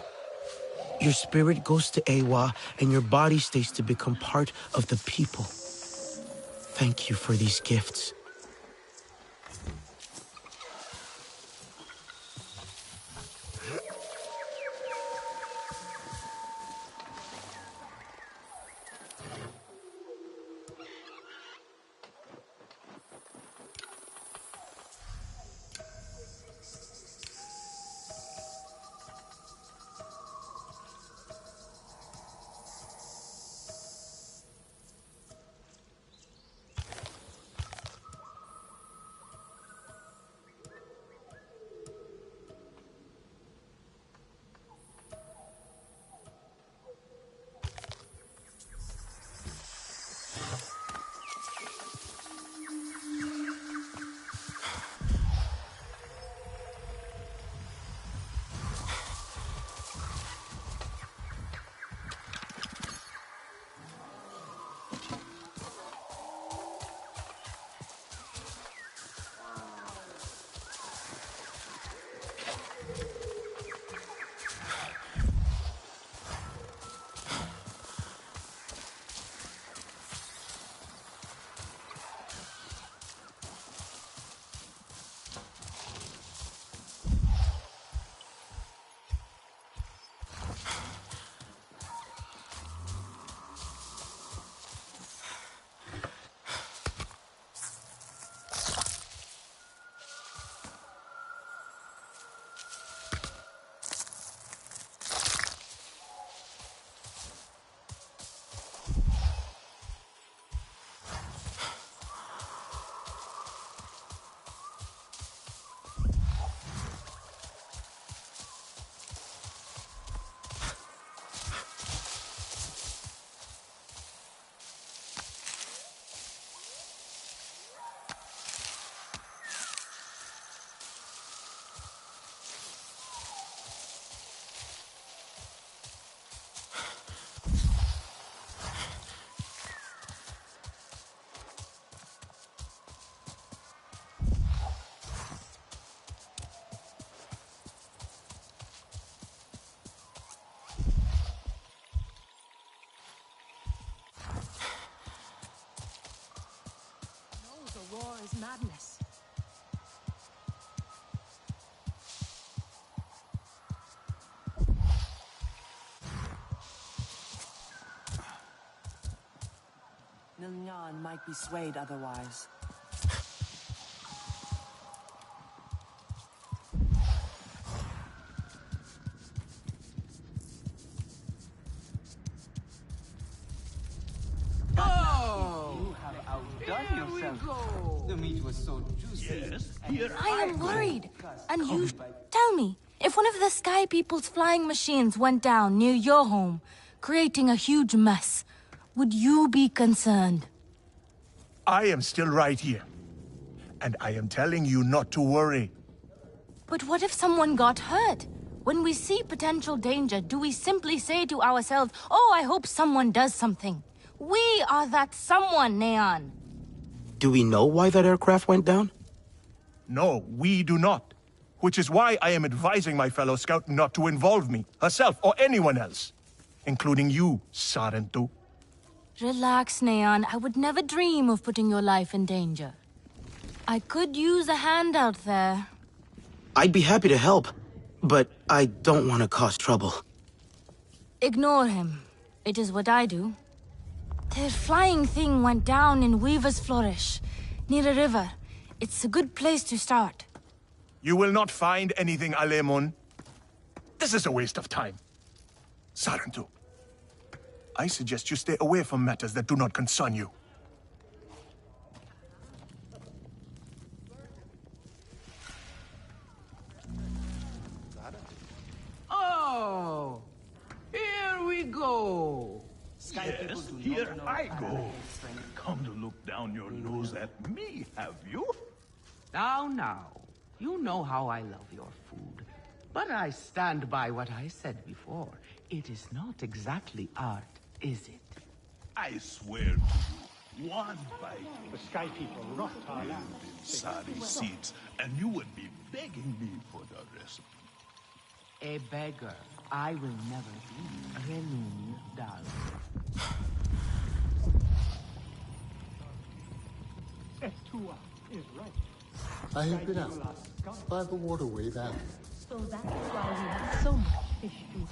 Your spirit goes to Ewa, and your body stays to become part of the people. Thank you for these gifts. The war is madness. Nilnyan might be swayed otherwise. You have outdone yourself. The meat was so juicy. Yes, here I am worried. And you tell me, if one of the Sky People's flying machines went down near your home, creating a huge mess, would you be concerned? I am still right here. And I am telling you not to worry. But what if someone got hurt? When we see potential danger, do we simply say to ourselves, oh, I hope someone does something? We are that someone, Neon. Do we know why that aircraft went down? No, we do not. Which is why I am advising my fellow scout not to involve me, herself, or anyone else. Including you, Sarentu. Relax, Neon. I would never dream of putting your life in danger. I could use a hand out there. I'd be happy to help, but I don't want to cause trouble. Ignore him. It is what I do. Their flying thing went down in Weaver's Flourish, near a river. It's a good place to start. You will not find anything, Alemun. This is a waste of time. Sarentu, I suggest you stay away from matters that do not concern you. Oh, here we go. Yes, here I go. Come to look down your nose at me, have you? Now, you know how I love your food. But I stand by what I said before. It is not exactly art, is it? I swear to you, one bite The Sky People rot our in land. sari seeds, and you would be begging me for the recipe. A beggar I will never be. Renun Dal. Etua is right. I have been out by the waterway valley. So that is why we have so much fish to eat.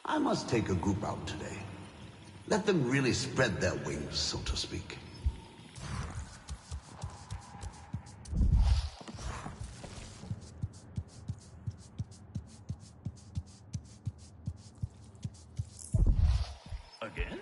I must take a group out today. Let them really spread their wings, so to speak. Again?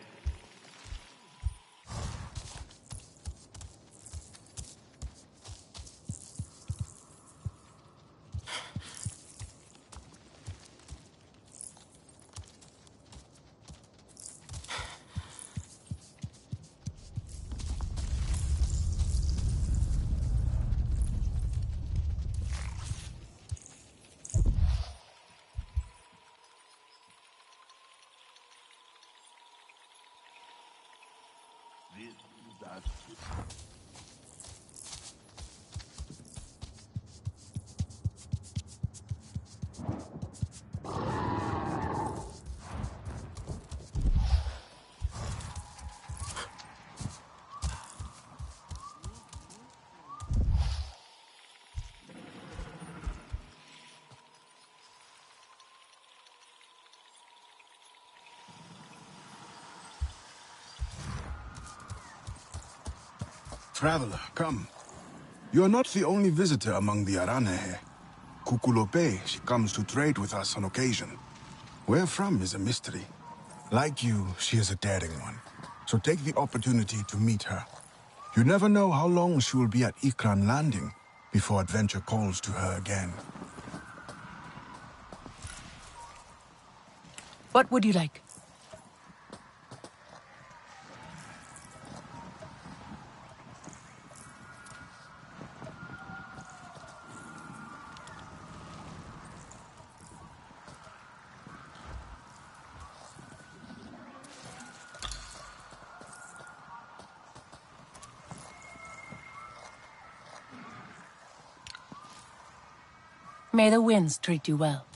Traveler, come. You are not the only visitor among the Aranehe. Kukulope, she comes to trade with us on occasion. Where from is a mystery. Like you, she is a daring one. So take the opportunity to meet her. You never know how long she will be at Ikran Landing before adventure calls to her again. What would you like? May the winds treat you well.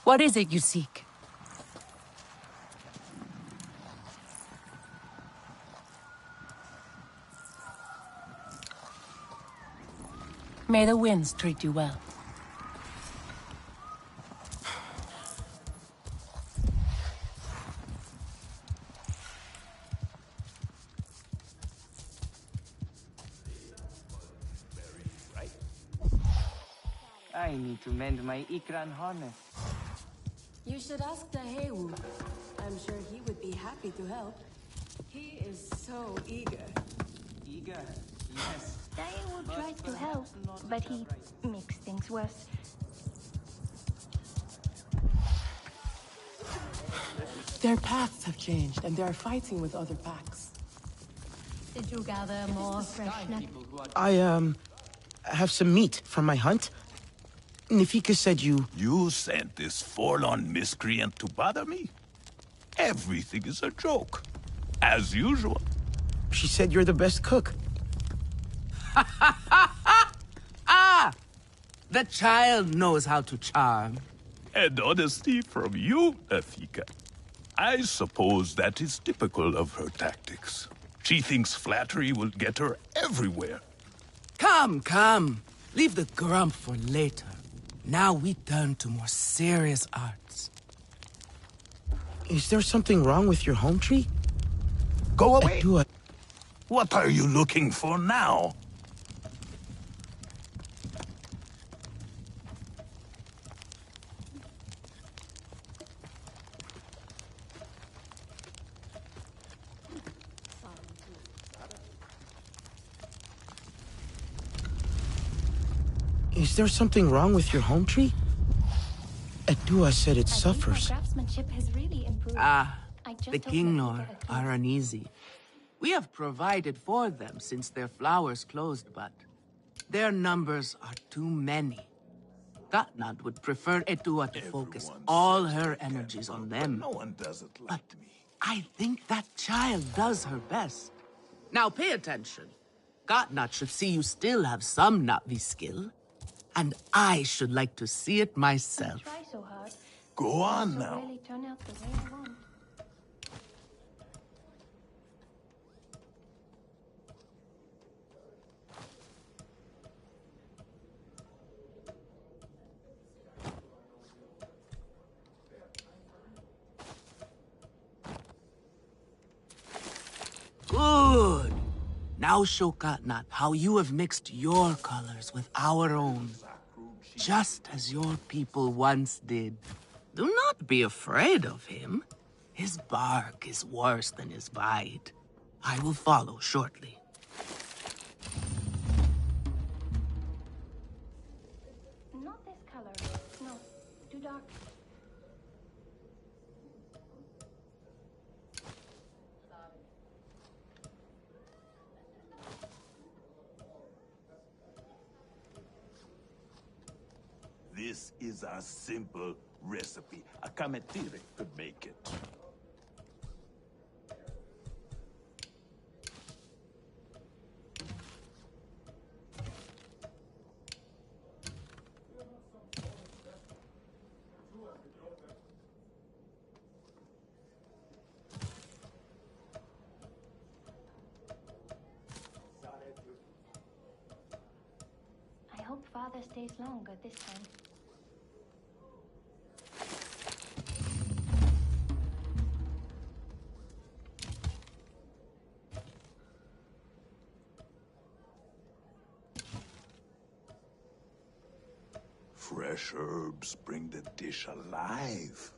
What is it you seek? May the winds treat you well. I need to mend my Ikran harness. You should ask Dahewu. I'm sure he would be happy to help. He is so eager. Eager? Yes. Dahewu tries to help, but he makes things worse. Their paths have changed, and they are fighting with other packs. Did you gather more fresh nuts? I have some meat from my hunt. Nafika said you... You sent this forlorn miscreant to bother me? Everything is a joke. As usual. She said you're the best cook. Ah! The child knows how to charm. And honesty from you, Nafika. I suppose that is typical of her tactics. She thinks flattery will get her everywhere. Come, come. Leave the grump for later. Now we turn to more serious arts. Is there something wrong with your home tree? Go away! What are you looking for now? Is there something wrong with your home tree? Edua said it suffers. Craftsmanship has really improved. Ah, I just the hope King Nafika Lord agrees. are uneasy. We have provided for them since their flowers closed, but their numbers are too many. Gatnat would prefer Etua to focus all her energies on them. No one does it like me. I think that child does her best. Now pay attention. Gatnat should see you still have some Na'vi skill, and I should like to see it myself. Try so hard. Go on This will now. really turn out the way I want. Good. Now show Gatnat how you have mixed your colors with our own, just as your people once did. Do not be afraid of him. His bark is worse than his bite. I will follow shortly. Not this color. No, too dark. This is a simple recipe. A Kametire could make it. I hope Father stays longer this time. Fresh herbs bring the dish alive.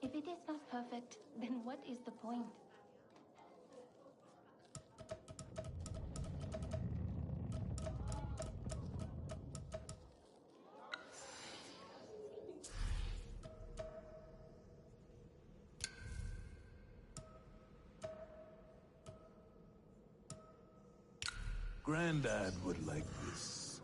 If it is not perfect, then what is the point? Granddad would like this.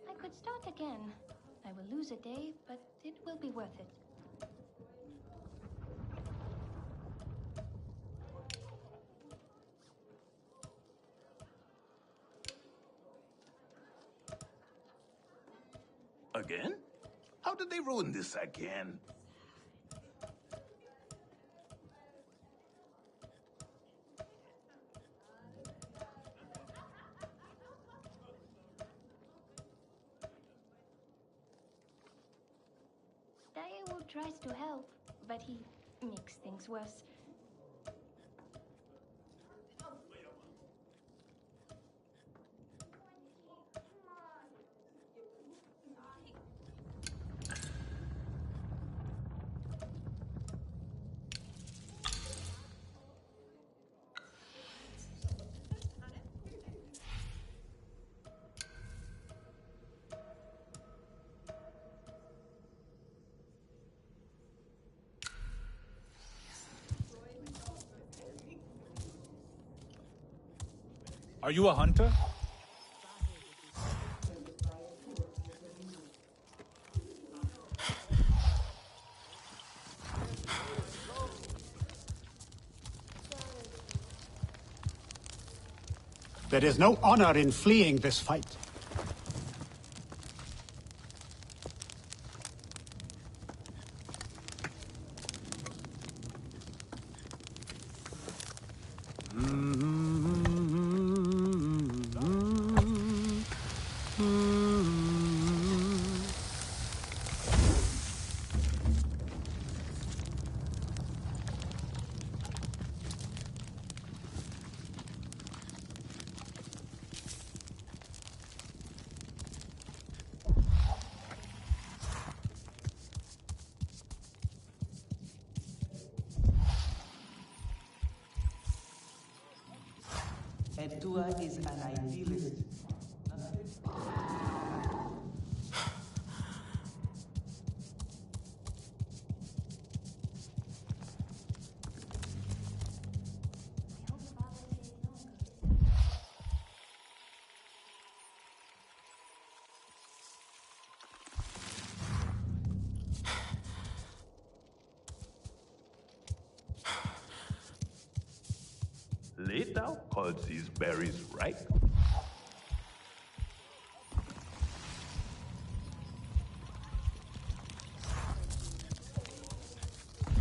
I could start again. I will lose a day, but it will be worth it. Again? How did they ruin this again? tries to help, but he makes things worse. Are you a hunter? There is no honor in fleeing this fight. Etua is an idealist. Later calls these berries ripe.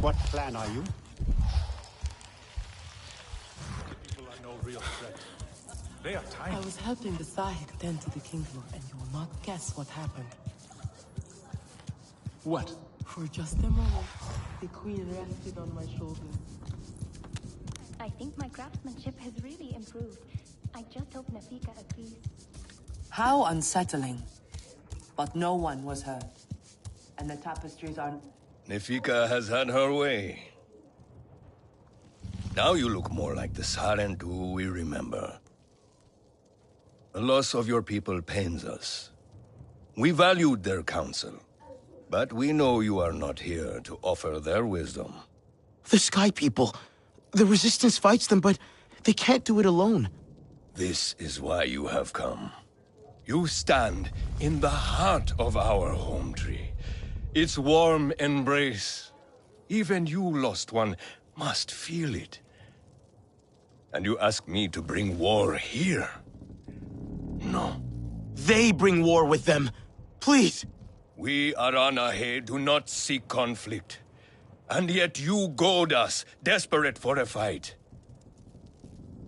What clan are you? People are no real threat. They are tiny. I was helping the Sahik tend to the King Lord, and you will not guess what happened. What? For just a moment, the Queen rested on my shoulder. I think my craftsmanship has really improved. I just hope Nafika agrees. How unsettling. But no one was hurt. And the tapestries are... Nefika has had her way. Now you look more like the Sarentu we remember. The loss of your people pains us. We valued their counsel, but we know you are not here to offer their wisdom. The Sky People. The Resistance fights them, but they can't do it alone. This is why you have come. You stand in the heart of our home tree. Its warm embrace. Even you, lost one, must feel it. And you ask me to bring war here? No. They bring war with them. Please. We Aranahe do not seek conflict. And yet you goad us, desperate for a fight.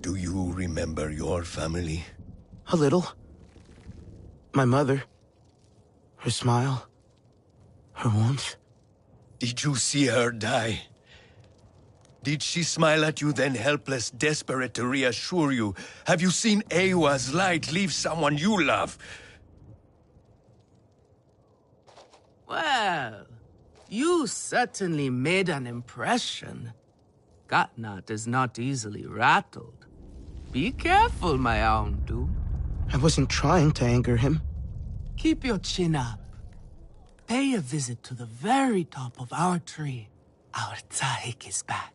Do you remember your family? A little. My mother. Her smile. Her warmth. Did you see her die? Did she smile at you then, helpless, desperate to reassure you? Have you seen Ewa's light leave someone you love? Well, you certainly made an impression. Gatnat is not easily rattled. Be careful, my Aundu. I wasn't trying to anger him. Keep your chin up. Pay a visit to the very top of our tree. Our Tsahik is back.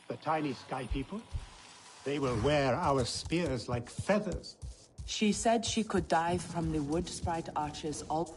The tiny Sky People? They will wear our spears like feathers. She said she could dive from the wood sprite arches all...